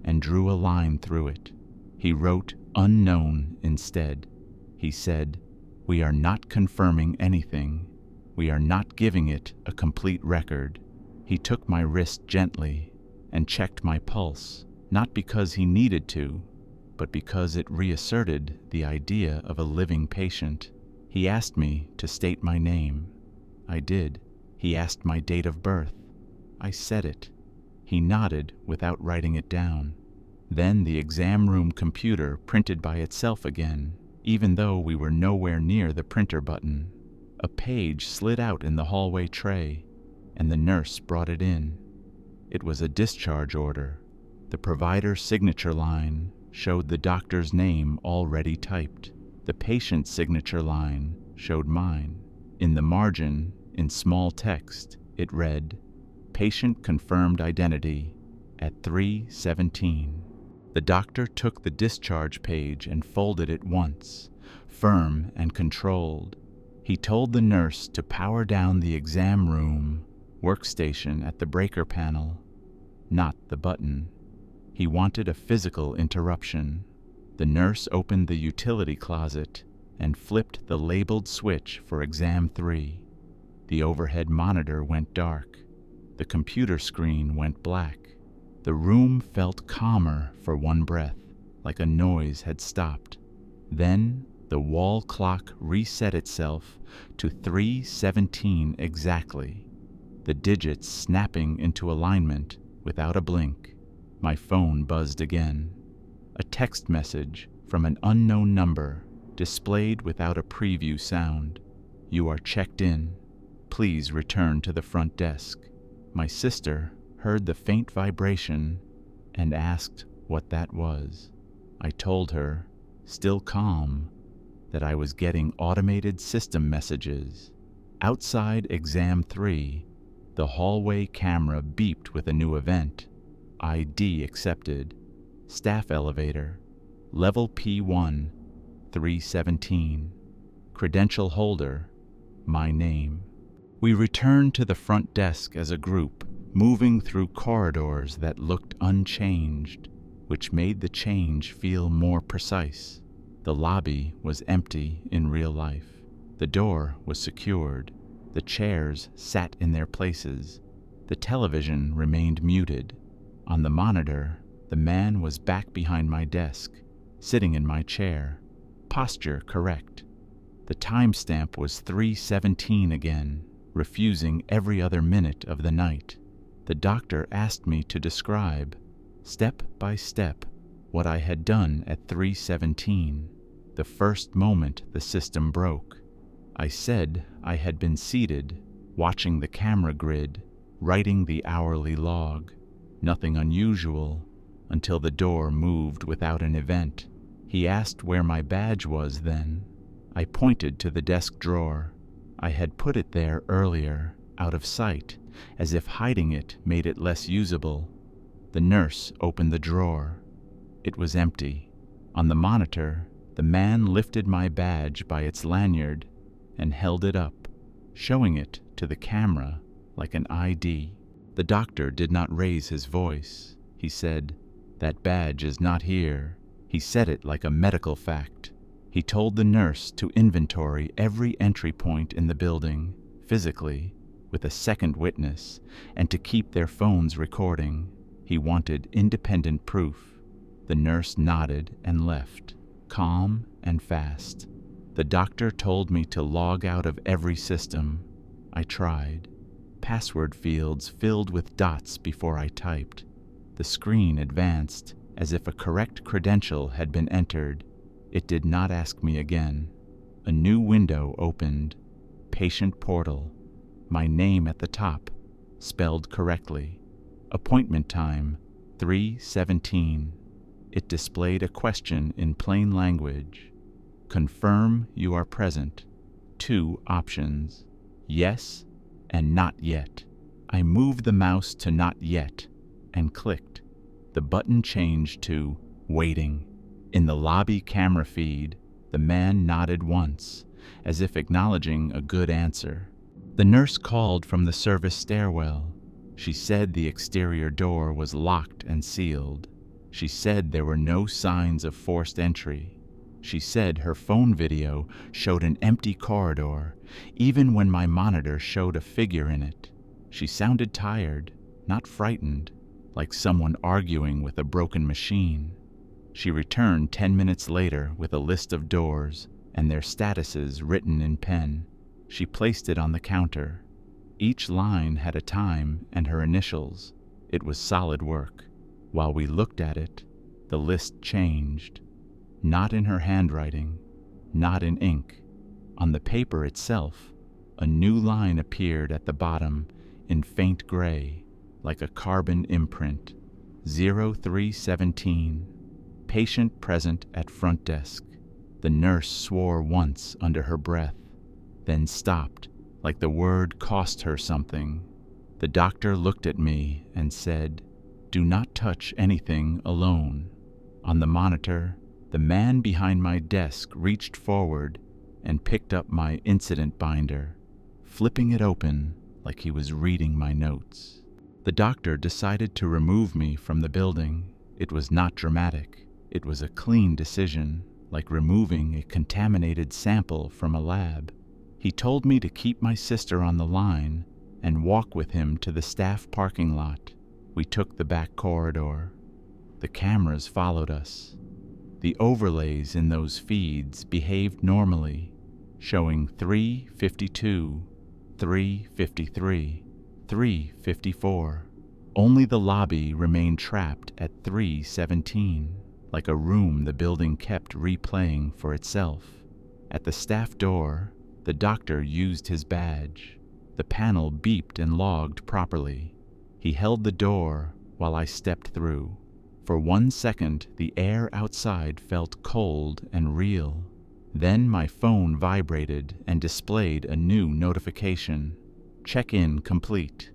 and drew a line through it. He wrote unknown instead. He said, "We are not confirming anything. We are not giving it a complete record." He took my wrist gently and checked my pulse, not because he needed to, but because it reasserted the idea of a living patient. He asked me to state my name. I did. He asked my date of birth. I said it. He nodded without writing it down. Then the exam room computer printed by itself again, even though we were nowhere near the printer button. A page slid out in the hallway tray, and the nurse brought it in. It was a discharge order. The provider's signature line showed the doctor's name already typed. The patient's signature line showed mine. In the margin, in small text, it read, "Patient confirmed identity at 3:17. The doctor took the discharge page and folded it once, firm and controlled. He told the nurse to power down the exam room workstation at the breaker panel, not the button. He wanted a physical interruption. The nurse opened the utility closet and flipped the labeled switch for Exam 3. The overhead monitor went dark. The computer screen went black. The room felt calmer for one breath, like a noise had stopped. Then the wall clock reset itself to 3:17 exactly. the digits snapping into alignment without a blink. My phone buzzed again. A text message from an unknown number displayed without a preview sound. "You are checked in. Please return to the front desk." My sister heard the faint vibration and asked what that was. I told her, still calm, that I was getting automated system messages. Outside exam 3, the hallway camera beeped with a new event. ID accepted. Staff elevator. Level P1, 317. Credential holder. My name. We returned to the front desk as a group, moving through corridors that looked unchanged, which made the change feel more precise. The lobby was empty in real life. The door was secured. The chairs sat in their places. The television remained muted. On the monitor, the man was back behind my desk, sitting in my chair, posture correct. The timestamp was 3:17 again, refusing every other minute of the night. The doctor asked me to describe, step by step, what I had done at 3:17, the first moment the system broke. I said I had been seated, watching the camera grid, writing the hourly log. Nothing unusual, until the door moved without an event. He asked where my badge was then. I pointed to the desk drawer. I had put it there earlier, out of sight, as if hiding it made it less usable. The nurse opened the drawer. It was empty. On the monitor, the man lifted my badge by its lanyard and held it up, showing it to the camera like an ID. The doctor did not raise his voice. He said, "That badge is not here." He said it like a medical fact. He told the nurse to inventory every entry point in the building, physically, with a second witness, and to keep their phones recording. He wanted independent proof. The nurse nodded and left, calm and fast. The doctor told me to log out of every system. I tried. Password fields filled with dots before I typed. The screen advanced as if a correct credential had been entered. It did not ask me again. A new window opened. Patient portal. My name at the top, spelled correctly. Appointment time, 3:17. It displayed a question in plain language. Confirm you are present. 2 options. Yes and not yet. I moved the mouse to not yet and clicked. The button changed to waiting. In the lobby camera feed, the man nodded once, as if acknowledging a good answer. The nurse called from the service stairwell. She said the exterior door was locked and sealed. She said there were no signs of forced entry. She said her phone video showed an empty corridor, even when my monitor showed a figure in it. She sounded tired, not frightened, like someone arguing with a broken machine. She returned 10 minutes later with a list of doors and their statuses written in pen. She placed it on the counter. Each line had a time and her initials. It was solid work. While we looked at it, the list changed. Not in her handwriting, not in ink. On the paper itself, a new line appeared at the bottom in faint gray, like a carbon imprint. 0317. Patient present at front desk. The nurse swore once under her breath, then stopped, like the word cost her something. The doctor looked at me and said, "Do not touch anything alone." On the monitor, the man behind my desk reached forward and picked up my incident binder, flipping it open like he was reading my notes. The doctor decided to remove me from the building. It was not dramatic. It was a clean decision, like removing a contaminated sample from a lab. He told me to keep my sister on the line and walk with him to the staff parking lot. We took the back corridor. The cameras followed us. The overlays in those feeds behaved normally, showing 3:52, 3:53, 3:54. Only the lobby remained trapped at 3:17, like a room the building kept replaying for itself. At the staff door, the doctor used his badge. The panel beeped and logged properly. He held the door while I stepped through. For 1 second, the air outside felt cold and real. Then my phone vibrated and displayed a new notification. Check-in complete.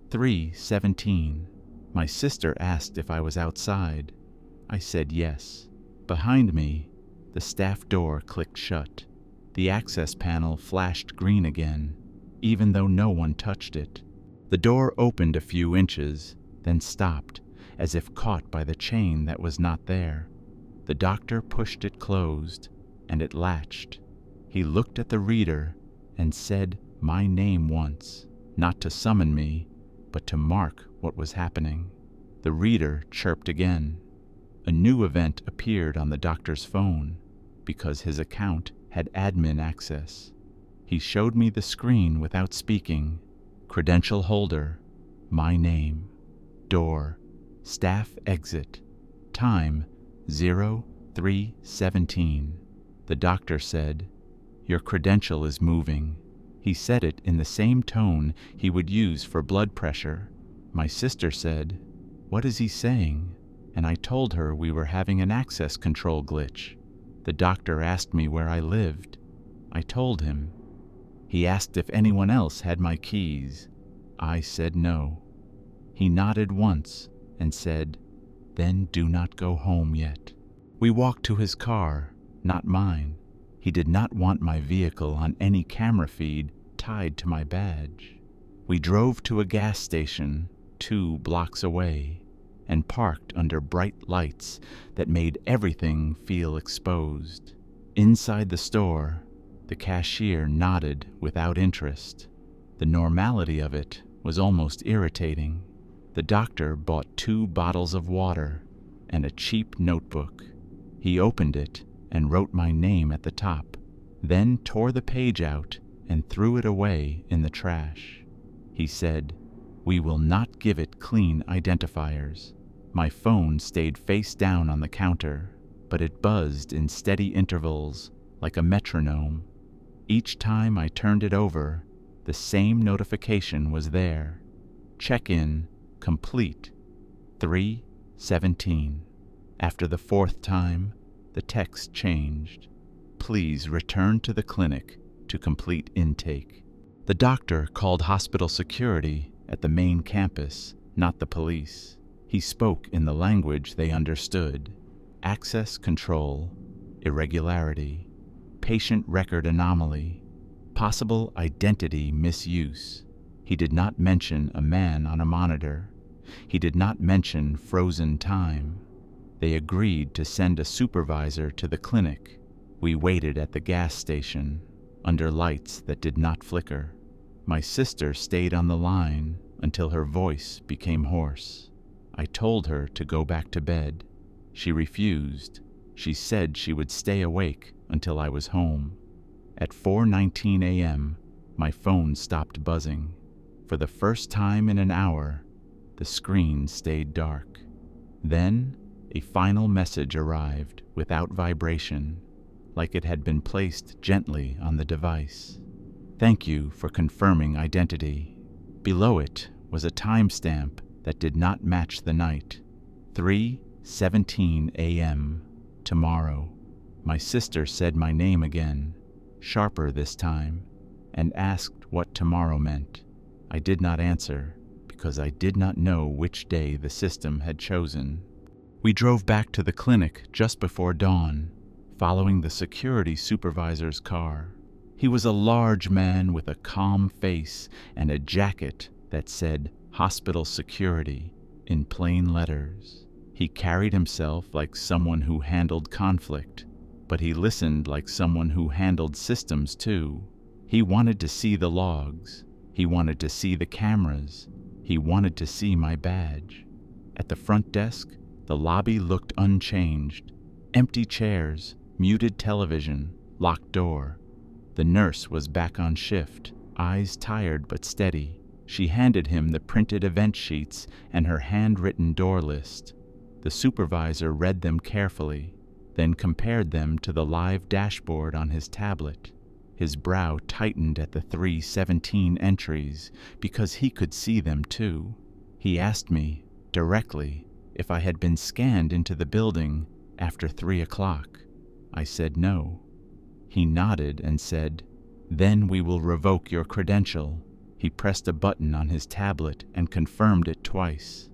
3:17. My sister asked if I was outside. I said yes. Behind me, the staff door clicked shut. The access panel flashed green again, even though no one touched it. The door opened a few inches, then stopped, as if caught by the chain that was not there. The doctor pushed it closed, and it latched. He looked at the reader and said my name once, not to summon me, but to mark what was happening. The reader chirped again. A new event appeared on the doctor's phone, because his account had admin access. He showed me the screen without speaking. Credential holder, my name, door, staff exit, time 03:17. The doctor said, "Your credential is moving." He said it in the same tone he would use for blood pressure. My sister said, "What is he saying?" And I told her we were having an access control glitch. The doctor asked me where I lived. I told him. He asked if anyone else had my keys. I said no. He nodded once and said, "Then do not go home yet." We walked to his car, not mine. He did not want my vehicle on any camera feed tied to my badge. We drove to a gas station 2 blocks away and parked under bright lights that made everything feel exposed. Inside the store, the cashier nodded without interest. The normality of it was almost irritating. The doctor bought 2 bottles of water and a cheap notebook. He opened it and wrote my name at the top, then tore the page out and threw it away in the trash. He said, "We will not give it clean identifiers." My phone stayed face down on the counter, but it buzzed in steady intervals like a metronome. Each time I turned it over, the same notification was there. Check-in complete. 3:17. After the 4th time, the text changed. Please return to the clinic to complete intake. The doctor called hospital security at the main campus, not the police. He spoke in the language they understood. Access control, irregularity, patient record anomaly, possible identity misuse. He did not mention a man on a monitor. He did not mention frozen time. They agreed to send a supervisor to the clinic. We waited at the gas station, under lights that did not flicker. My sister stayed on the line until her voice became hoarse. I told her to go back to bed. She refused. She said she would stay awake until I was home. At 4:19 a.m., my phone stopped buzzing. For the first time in an hour, the screen stayed dark. Then, a final message arrived without vibration, like it had been placed gently on the device. Thank you for confirming identity. Below it was a timestamp that did not match the night. 3:17 a.m. Tomorrow. My sister said my name again, sharper this time, and asked what tomorrow meant. I did not answer, because I did not know which day the system had chosen. We drove back to the clinic just before dawn, following the security supervisor's car. He was a large man with a calm face and a jacket that said "Hospital Security" in plain letters. He carried himself like someone who handled conflict, but he listened like someone who handled systems too. He wanted to see the logs. He wanted to see the cameras. He wanted to see my badge. At the front desk, the lobby looked unchanged. Empty chairs, muted television, locked door. The nurse was back on shift, eyes tired but steady. She handed him the printed event sheets and her handwritten door list. The supervisor read them carefully, then compared them to the live dashboard on his tablet. His brow tightened at the 3:17 entries because he could see them too. He asked me, directly, if I had been scanned into the building after 3 o'clock. I said no. He nodded and said, "Then we will revoke your credential." He pressed a button on his tablet and confirmed it twice.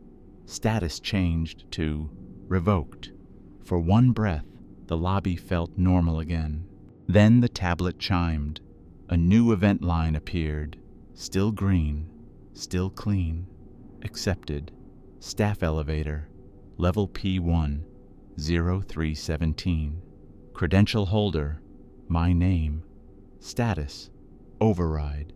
Status changed to revoked. For one breath, the lobby felt normal again. Then the tablet chimed. A new event line appeared. Still green, still clean. Accepted. Staff elevator. Level P1, 0317. Credential holder. My name. Status. Override.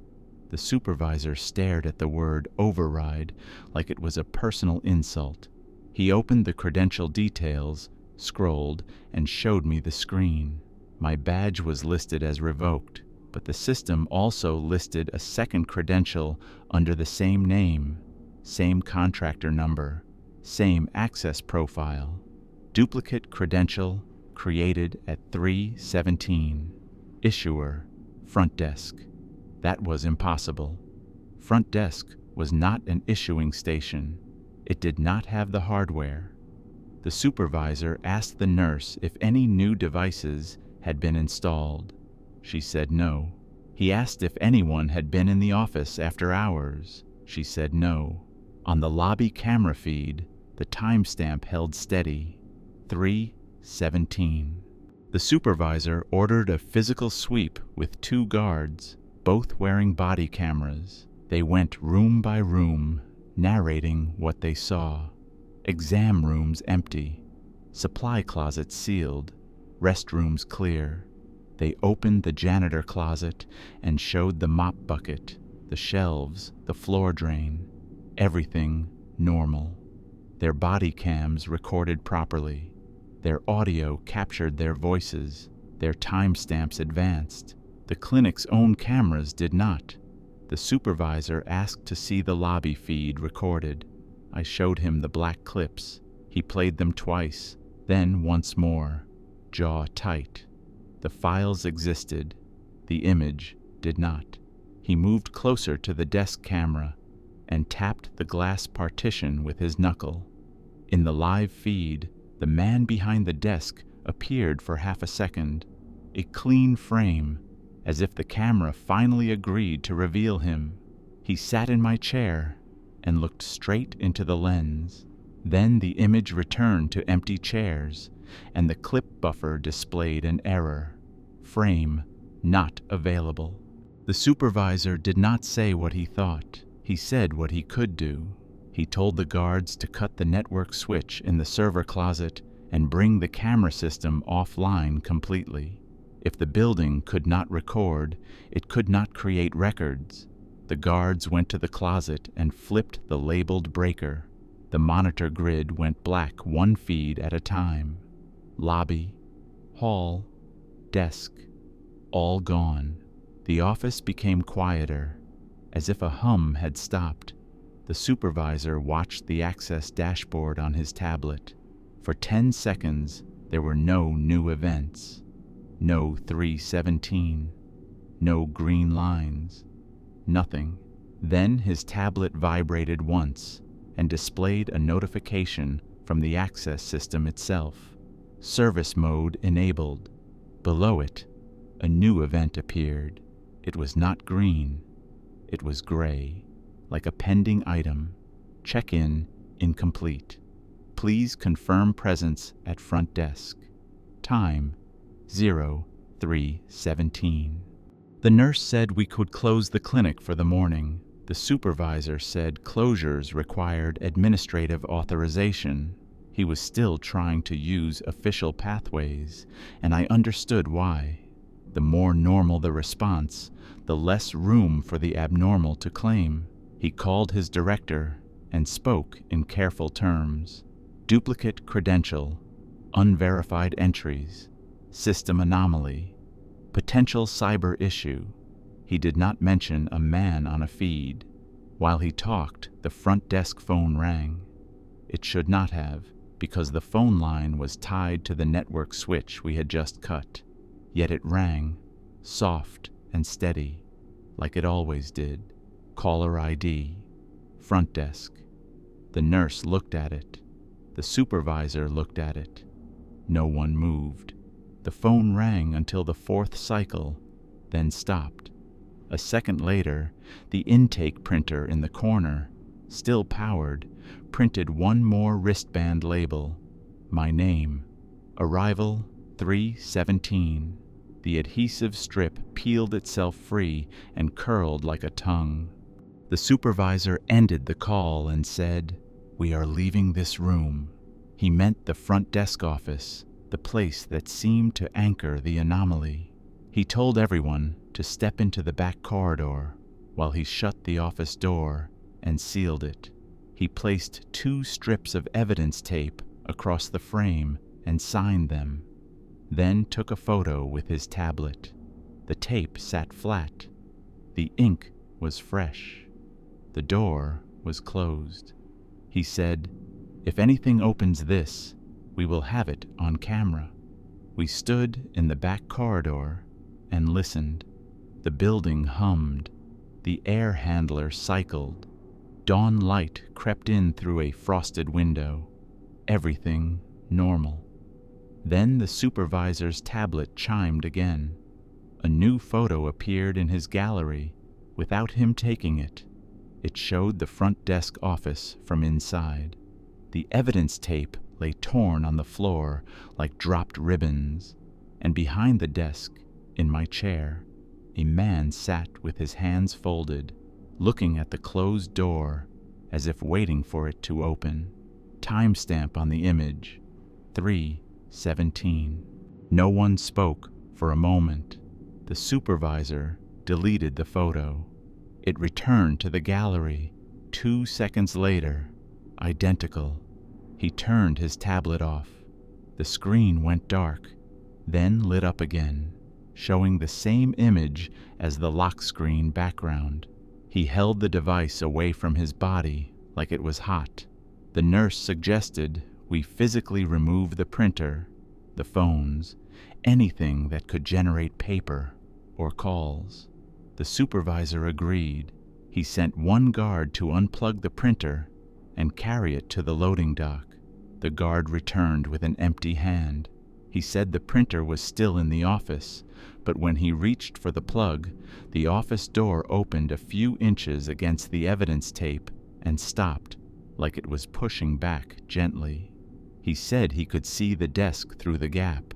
The supervisor stared at the word override like it was a personal insult. He opened the credential details, scrolled, and showed me the screen. My badge was listed as revoked, but the system also listed a second credential under the same name, same contractor number, same access profile. Duplicate credential created at 3:17. Issuer, front desk. That was impossible. Front desk was not an issuing station. It did not have the hardware. The supervisor asked the nurse if any new devices had been installed. She said no. He asked if anyone had been in the office after hours. She said no. On the lobby camera feed, the timestamp held steady, 3:17. The supervisor ordered a physical sweep with 2 guards, both wearing body cameras. They went room by room, narrating what they saw. Exam rooms empty, supply closets sealed, restrooms clear. They opened the janitor closet and showed the mop bucket, the shelves, the floor drain. Everything normal. Their body cams recorded properly. Their audio captured their voices. Their timestamps advanced. The clinic's own cameras did not. The supervisor asked to see the lobby feed recorded. I showed him the black clips. He played them twice, then once more, jaw tight. The files existed. The image did not. He moved closer to the desk camera and tapped the glass partition with his knuckle. In the live feed, the man behind the desk appeared for half a second, a clean frame, as if the camera finally agreed to reveal him. He sat in my chair and looked straight into the lens. Then the image returned to empty chairs, and the clip buffer displayed an error. Frame not available. The supervisor did not say what he thought. He said what he could do. He told the guards to cut the network switch in the server closet and bring the camera system offline completely. If the building could not record, it could not create records. The guards went to the closet and flipped the labeled breaker. The monitor grid went black 1 feed at a time. Lobby, hall, desk, all gone. The office became quieter, as if a hum had stopped. The supervisor watched the access dashboard on his tablet. For 10 seconds, there were no new events. No 3:17. No green lines. Nothing. Then his tablet vibrated once and displayed a notification from the access system itself. Service mode enabled. Below it, a new event appeared. It was not green. It was gray, like a pending item. Check-in incomplete. Please confirm presence at front desk. Time 03:17. The nurse said we could close the clinic for the morning. The supervisor said closures required administrative authorization. He was still trying to use official pathways, and I understood why. The more normal the response, the less room for the abnormal to claim. He called his director and spoke in careful terms. Duplicate credential, unverified entries, system anomaly, potential cyber issue. He did not mention a man on a feed. While he talked, the front desk phone rang. It should not have, because the phone line was tied to the network switch we had just cut. Yet it rang, soft and steady, like it always did. Caller ID. Front desk. The nurse looked at it. The supervisor looked at it. No one moved. The phone rang until the fourth cycle, then stopped. A second later, the intake printer in the corner, still powered, printed one more wristband label. My name. Arrival 317. The adhesive strip peeled itself free and curled like a tongue. The supervisor ended the call and said, "We are leaving this room." He meant the front desk office, the place that seemed to anchor the anomaly. He told everyone to step into the back corridor while he shut the office door and sealed it. He placed 2 strips of evidence tape across the frame and signed them, then took a photo with his tablet. The tape sat flat. The ink was fresh. The door was closed. He said, "If anything opens this, we will have it on camera." We stood in the back corridor and listened. The building hummed. The air handler cycled. Dawn light crept in through a frosted window. Everything normal. Then the supervisor's tablet chimed again. A new photo appeared in his gallery without him taking it. It showed the front desk office from inside. The evidence tape lay torn on the floor like dropped ribbons, and behind the desk, in my chair, a man sat with his hands folded, looking at the closed door as if waiting for it to open. Timestamp on the image, 3:17. No one spoke for a moment. The supervisor deleted the photo. It returned to the gallery 2 seconds later, identical. He turned his tablet off. The screen went dark, then lit up again, showing the same image as the lock screen background. He held the device away from his body like it was hot. The nurse suggested we physically remove the printer, the phones, anything that could generate paper or calls. The supervisor agreed. He sent one guard to unplug the printer and carry it to the loading dock. The guard returned with an empty hand. He said the printer was still in the office, but when he reached for the plug, the office door opened a few inches against the evidence tape and stopped, like it was pushing back gently. He said he could see the desk through the gap,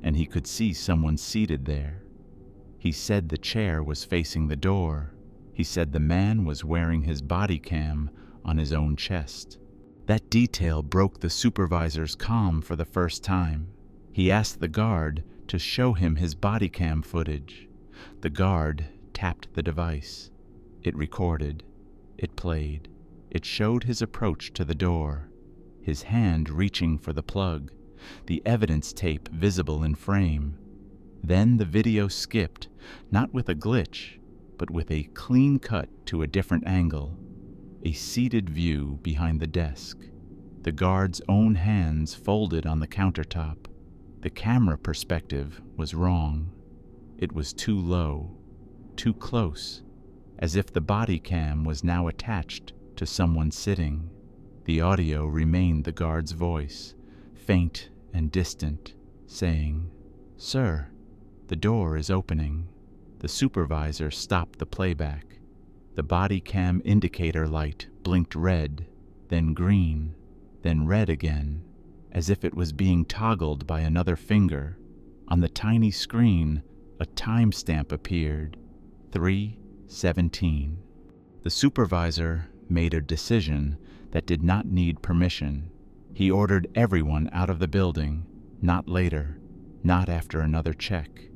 and he could see someone seated there. He said the chair was facing the door. He said the man was wearing his body cam on his own chest. That detail broke the supervisor's calm for the first time. He asked the guard to show him his body cam footage. The guard tapped the device. It recorded. It played. It showed his approach to the door, his hand reaching for the plug, the evidence tape visible in frame. Then the video skipped, not with a glitch, but with a clean cut to a different angle, a seated view behind the desk. The guard's own hands folded on the countertop. The camera perspective was wrong. It was too low, too close, as if the body cam was now attached to someone sitting. The audio remained the guard's voice, faint and distant, saying, "Sir, the door is opening." The supervisor stopped the playback. The body cam indicator light blinked red, then green, then red again, as if it was being toggled by another finger. On the tiny screen, a timestamp appeared, 3:17. The supervisor made a decision that did not need permission. He ordered everyone out of the building, not later, not after another check.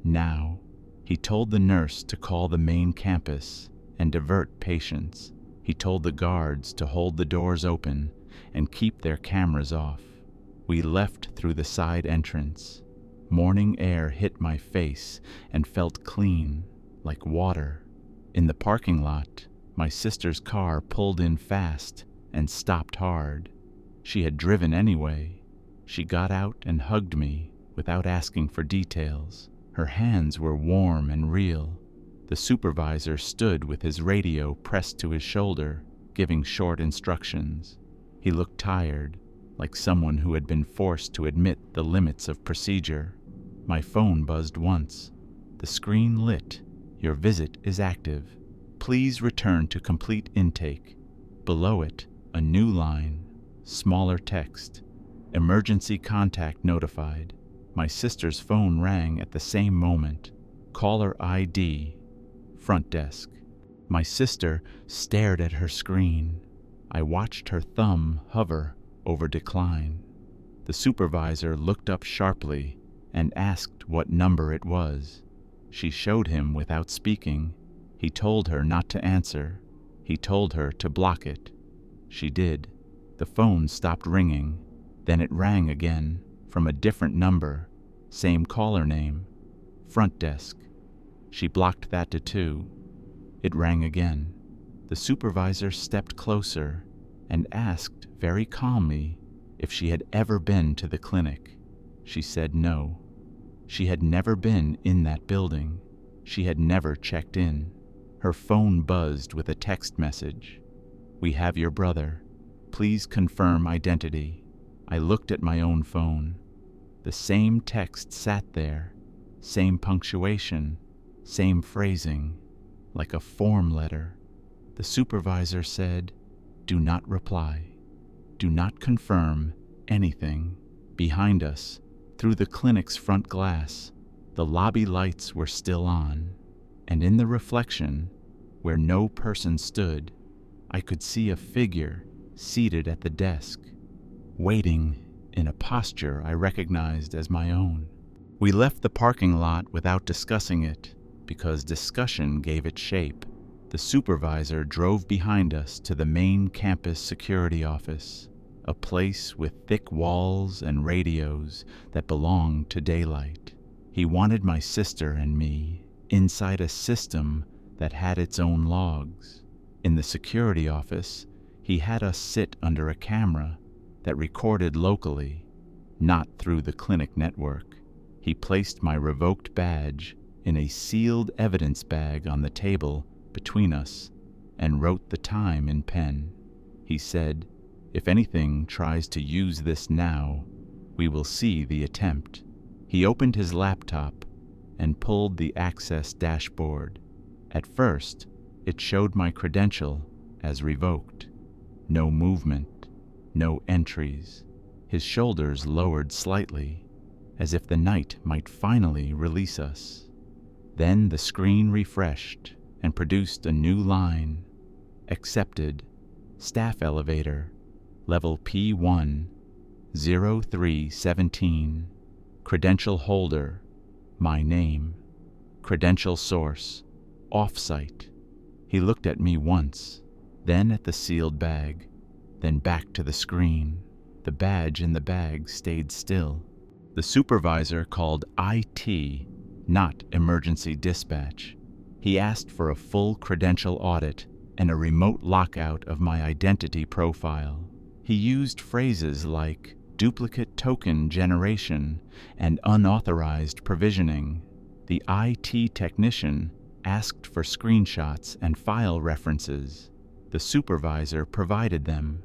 Now, he told the nurse to call the main campus and divert patients. He told the guards to hold the doors open and keep their cameras off. We left through the side entrance. Morning air hit my face and felt clean, like water. In the parking lot, My sister's car pulled in fast and stopped hard. She had driven anyway. She got out and hugged me without asking for details. Her hands were warm and real. The supervisor stood with his radio pressed to his shoulder, giving short instructions. He looked tired, like someone who had been forced to admit the limits of procedure. My phone buzzed once. The screen lit. Your visit is active. Please return to complete intake. Below it, a new line, smaller text. Emergency contact notified. My sister's phone rang at the same moment. Caller ID. Front desk. My sister stared at her screen. I watched her thumb hover over decline. The supervisor looked up sharply and asked what number it was. She showed him without speaking. He told her not to answer. He told her to block it. She did. The phone stopped ringing. Then it rang again, from a different number. Same caller name. Front desk. She blocked that too. It rang again. The supervisor stepped closer and asked very calmly if she had ever been to the clinic. She said no. She had never been in that building. She had never checked in. Her phone buzzed with a text message. We have your brother. Please confirm identity. I looked at my own phone. The same text sat there, same punctuation, same phrasing, like a form letter. The supervisor said, do not reply. Do not confirm anything. Behind us, through the clinic's front glass, the lobby lights were still on, and in the reflection, where no person stood, I could see a figure seated at the desk, waiting in a posture I recognized as my own. We left the parking lot without discussing it, because discussion gave it shape. The supervisor drove behind us to the main campus security office, a place with thick walls and radios that belonged to daylight. He wanted my sister and me inside a system that had its own logs. In the security office, he had us sit under a camera that recorded locally, not through the clinic network. He placed my revoked badge in a sealed evidence bag on the table between us and wrote the time in pen. He said, if anything tries to use this now, we will see the attempt. He opened his laptop and pulled the access dashboard. At first, it showed my credential as revoked. No movement, no entries. His shoulders lowered slightly, as if the night might finally release us. Then the screen refreshed and produced a new line. Accepted. Staff elevator. Level P1. 0317. Credential holder. My name. Credential source. Offsite. He looked at me once, then at the sealed bag, then back to the screen. The badge in the bag stayed still. The supervisor called IT, not emergency dispatch. He asked for a full credential audit and a remote lockout of my identity profile. He used phrases like duplicate token generation and unauthorized provisioning. The IT technician asked for screenshots and file references. The supervisor provided them,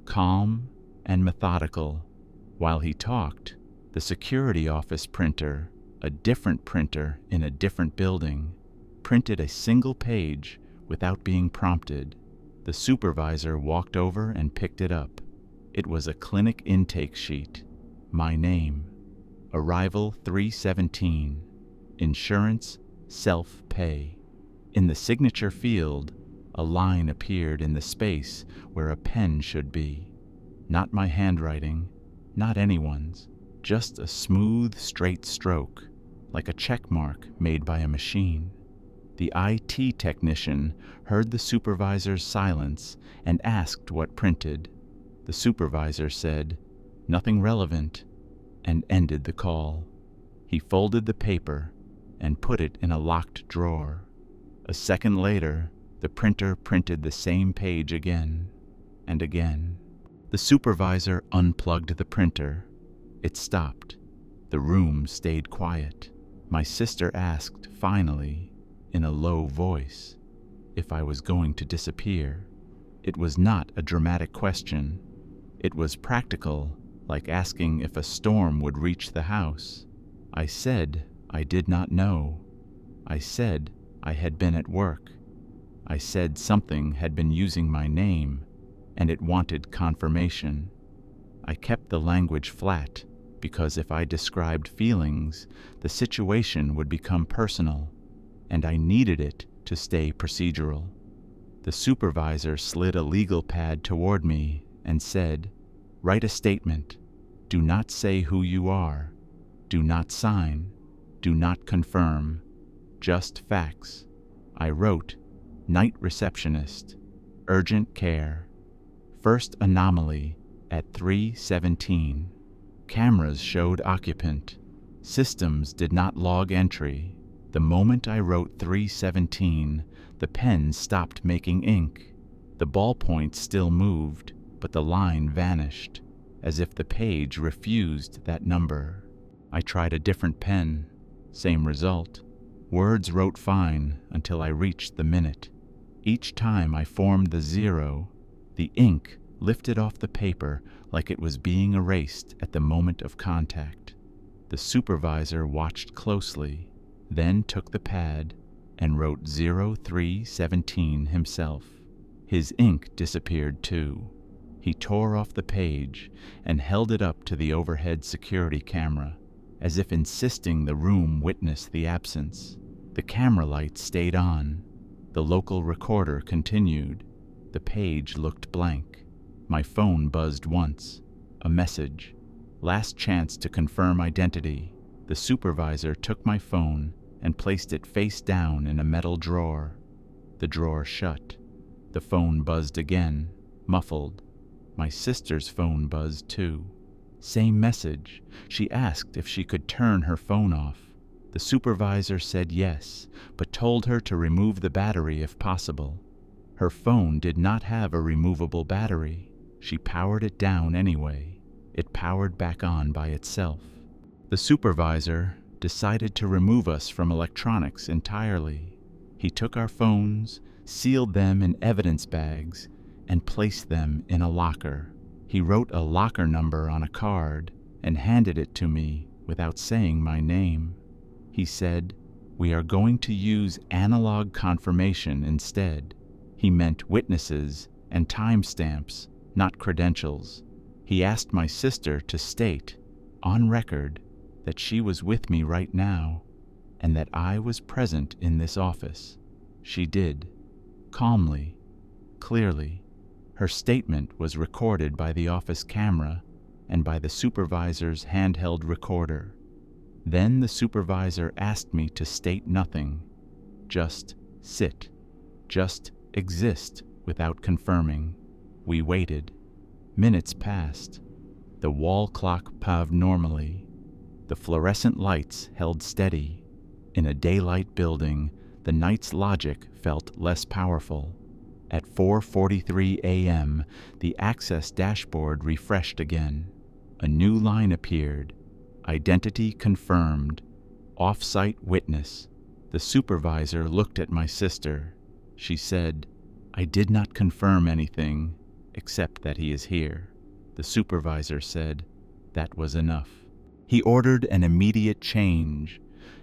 calm and methodical. While he talked, the security office printer, a different printer in a different building, printed a single page without being prompted. The supervisor walked over and picked it up. It was a clinic intake sheet. My name. Arrival 317. Insurance, self-pay. In the signature field, a line appeared in the space where a pen should be. Not my handwriting, not anyone's, just a smooth, straight stroke, like a check mark made by a machine. The IT technician heard the supervisor's silence and asked what printed. The supervisor said, "Nothing relevant," and ended the call. He folded the paper and put it in a locked drawer. A second later, The printer printed the same page again and again. The supervisor unplugged the printer. It stopped. The room stayed quiet. My sister asked, finally, in a low voice, if I was going to disappear. It was not a dramatic question. It was practical, like asking if a storm would reach the house. I said I did not know. I said I had been at work. I said something had been using my name, and it wanted confirmation. I kept the language flat, because if I described feelings, the situation would become personal, and I needed it to stay procedural. The supervisor slid a legal pad toward me and said, "Write a statement. Do not say who you are. Do not sign. Do not confirm. Just facts." I wrote, "Night receptionist. Urgent care. First anomaly at 3:17. Cameras showed occupant. Systems did not log entry. The moment I wrote 3:17, the pen stopped making ink. The ballpoint still moved, but the line vanished, as if the page refused that number. I tried a different pen. Same result. Words wrote fine until I reached the minute. Each time I formed the 0, the ink lifted off the paper like it was being erased at the moment of contact. The supervisor watched closely, then took the pad and wrote 0317 himself. His ink disappeared too. He tore off the page and held it up to the overhead security camera, as if insisting the room witness the absence. The camera light stayed on. The local recorder continued. The page looked blank. My phone buzzed once. A message. Last chance to confirm identity. The supervisor took my phone and placed it face down in a metal drawer. The drawer shut. The phone buzzed again, muffled. My sister's phone buzzed too. Same message. She asked if she could turn her phone off. The supervisor said yes, but told her to remove the battery if possible. Her phone did not have a removable battery. She powered it down anyway. It powered back on by itself. The supervisor decided to remove us from electronics entirely. He took our phones, sealed them in evidence bags, and placed them in a locker. He wrote a locker number on a card and handed it to me without saying my name. He said, "We are going to use analog confirmation instead." He meant witnesses and timestamps, not credentials. He asked my sister to state, on record, that she was with me right now and that I was present in this office. She did, calmly, clearly. Her statement was recorded by the office camera and by the supervisor's handheld recorder. Then the supervisor asked me to state nothing, just sit, just exist without confirming. We waited. Minutes passed. The wall clock paved normally. The fluorescent lights held steady. In a daylight building, the night's logic felt less powerful. At 4:43 a.m., the access dashboard refreshed again. A new line appeared. Identity confirmed. Off-site witness. The supervisor looked at my sister. She said, "I did not confirm anything, except that he is here." The supervisor said that was enough. He ordered an immediate change.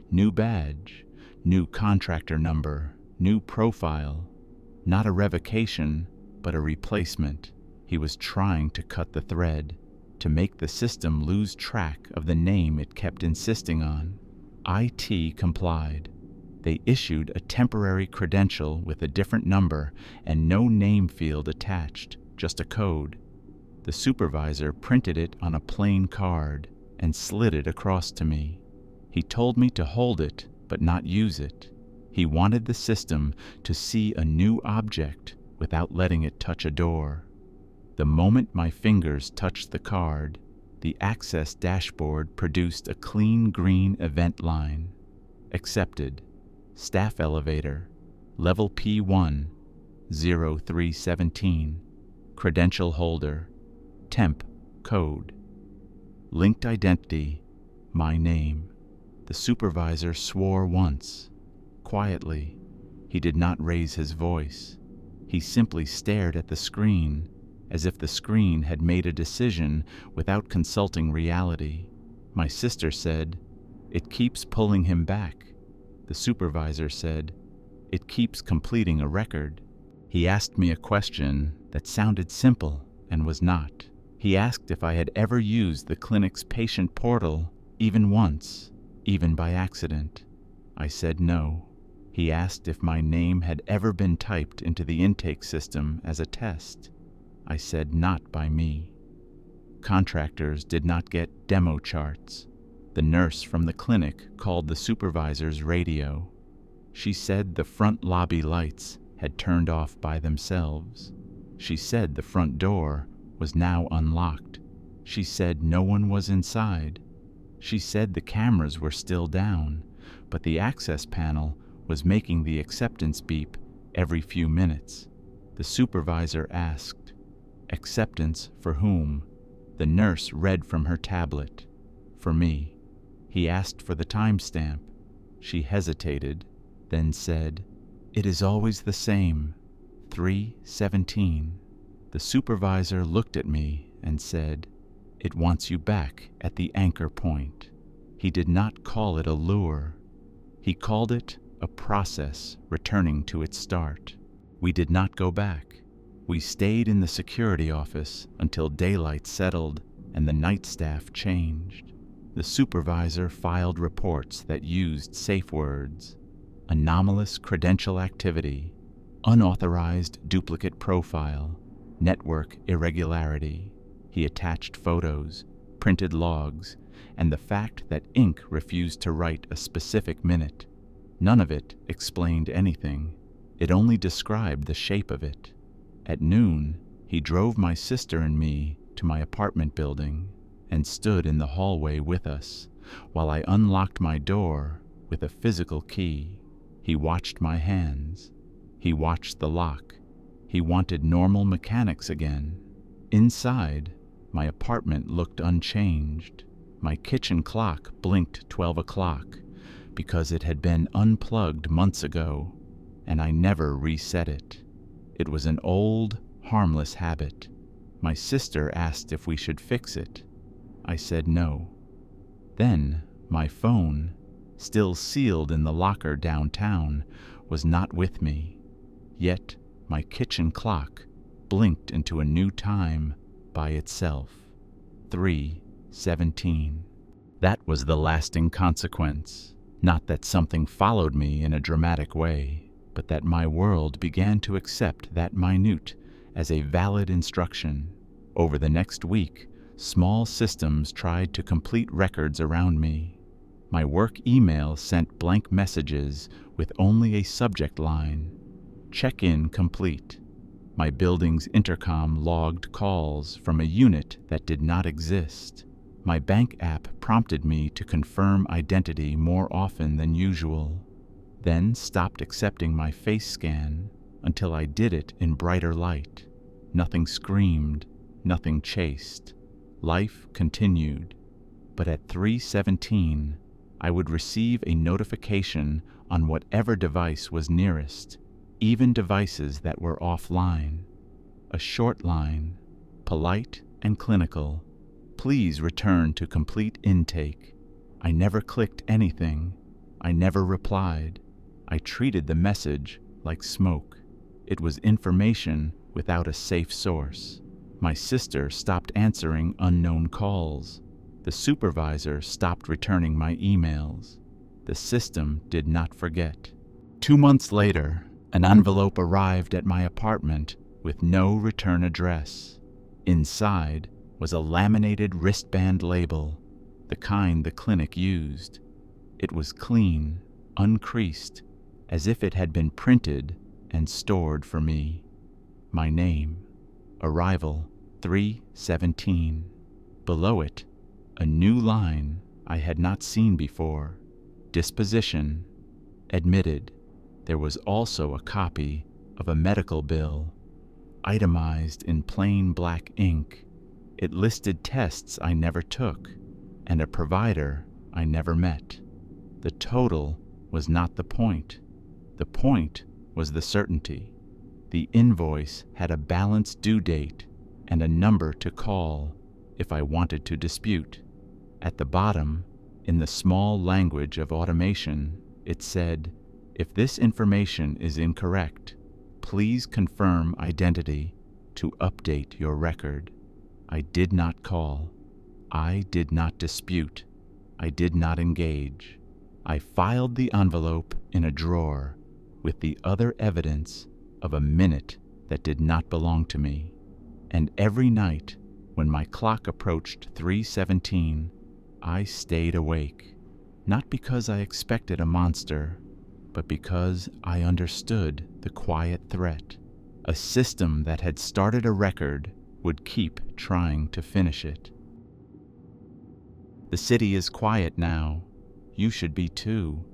New badge, new contractor number, new profile. Not a revocation, but a replacement. He was trying to cut the thread, to make the system lose track of the name it kept insisting on. IT complied. They issued a temporary credential with a different number and no name field attached, just a code. The supervisor printed it on a plain card and slid it across to me. He told me to hold it but not use it. He wanted the system to see a new object without letting it touch a door. The moment my fingers touched the card, the access dashboard produced a clean green event line. Accepted. Staff elevator. Level P1. 0317, credential holder, temp code. Linked identity, my name. The supervisor swore once. Quietly, he did not raise his voice. He simply stared at the screen, as if the screen had made a decision without consulting reality. My sister said, "It keeps pulling him back." The supervisor said, "It keeps completing a record." He asked me a question that sounded simple and was not. He asked if I had ever used the clinic's patient portal, even once, even by accident. I said no. He asked if my name had ever been typed into the intake system as a test. I said not by me. Contractors did not get demo charts. The nurse from the clinic called the supervisor's radio. She said the front lobby lights had turned off by themselves. She said the front door was now unlocked. She said no one was inside. She said the cameras were still down, but the access panel was making the acceptance beep every few minutes. The supervisor asked, "Acceptance for whom?" The nurse read from her tablet, "For me." He asked for the timestamp. She hesitated, then said, "It is always the same, 3:17. The supervisor looked at me and said, "It wants you back at the anchor point." He did not call it a lure. He called it a process returning to its start. We did not go back. We stayed in the security office until daylight settled and the night staff changed. The supervisor filed reports that used safe words: anomalous credential activity, unauthorized duplicate profile, network irregularity. He attached photos, printed logs, and the fact that ink refused to write a specific minute. None of it explained anything. It only described the shape of it. At noon, he drove my sister and me to my apartment building and stood in the hallway with us while I unlocked my door with a physical key. He watched my hands. He watched the lock. He wanted normal mechanics again. Inside, my apartment looked unchanged. My kitchen clock blinked 12 o'clock because it had been unplugged months ago, and I never reset it. It was an old, harmless habit. My sister asked if we should fix it. I said no. Then my phone, still sealed in the locker downtown, was not with me. Yet my kitchen clock blinked into a new time by itself. 3:17. That was the lasting consequence. Not that something followed me in a dramatic way, but that my world began to accept that minute as a valid instruction. Over the next week, small systems tried to complete records around me. My work email sent blank messages with only a subject line: check-in complete. My building's intercom logged calls from a unit that did not exist. My bank app prompted me to confirm identity more often than usual, then stopped accepting my face scan until I did it in brighter light. Nothing screamed, nothing chased. Life continued. But at 3:17, I would receive a notification on whatever device was nearest, even devices that were offline. A short line, polite and clinical: "Please return to complete intake." I never clicked anything. I never replied. I treated the message like smoke. It was information without a safe source. My sister stopped answering unknown calls. The supervisor stopped returning my emails. The system did not forget. 2 months later, an envelope arrived at my apartment with no return address. Inside was a laminated wristband label, the kind the clinic used. It was clean, uncreased, as if it had been printed and stored for me. My name, arrival 3:17. Below it, a new line I had not seen before: disposition, admitted. There was also a copy of a medical bill, itemized in plain black ink. It listed tests I never took and a provider I never met. The total was not the point. The point was the certainty. The invoice had a balance due date and a number to call if I wanted to dispute. At the bottom, in the small language of automation, it said, "If this information is incorrect, please confirm identity to update your record." I did not call. I did not dispute. I did not engage. I filed the envelope in a drawer with the other evidence of a minute that did not belong to me. And every night, when my clock approached 3:17, I stayed awake, not because I expected a monster, but because I understood the quiet threat. A system that had started a record would keep trying to finish it. The city is quiet now. You should be too.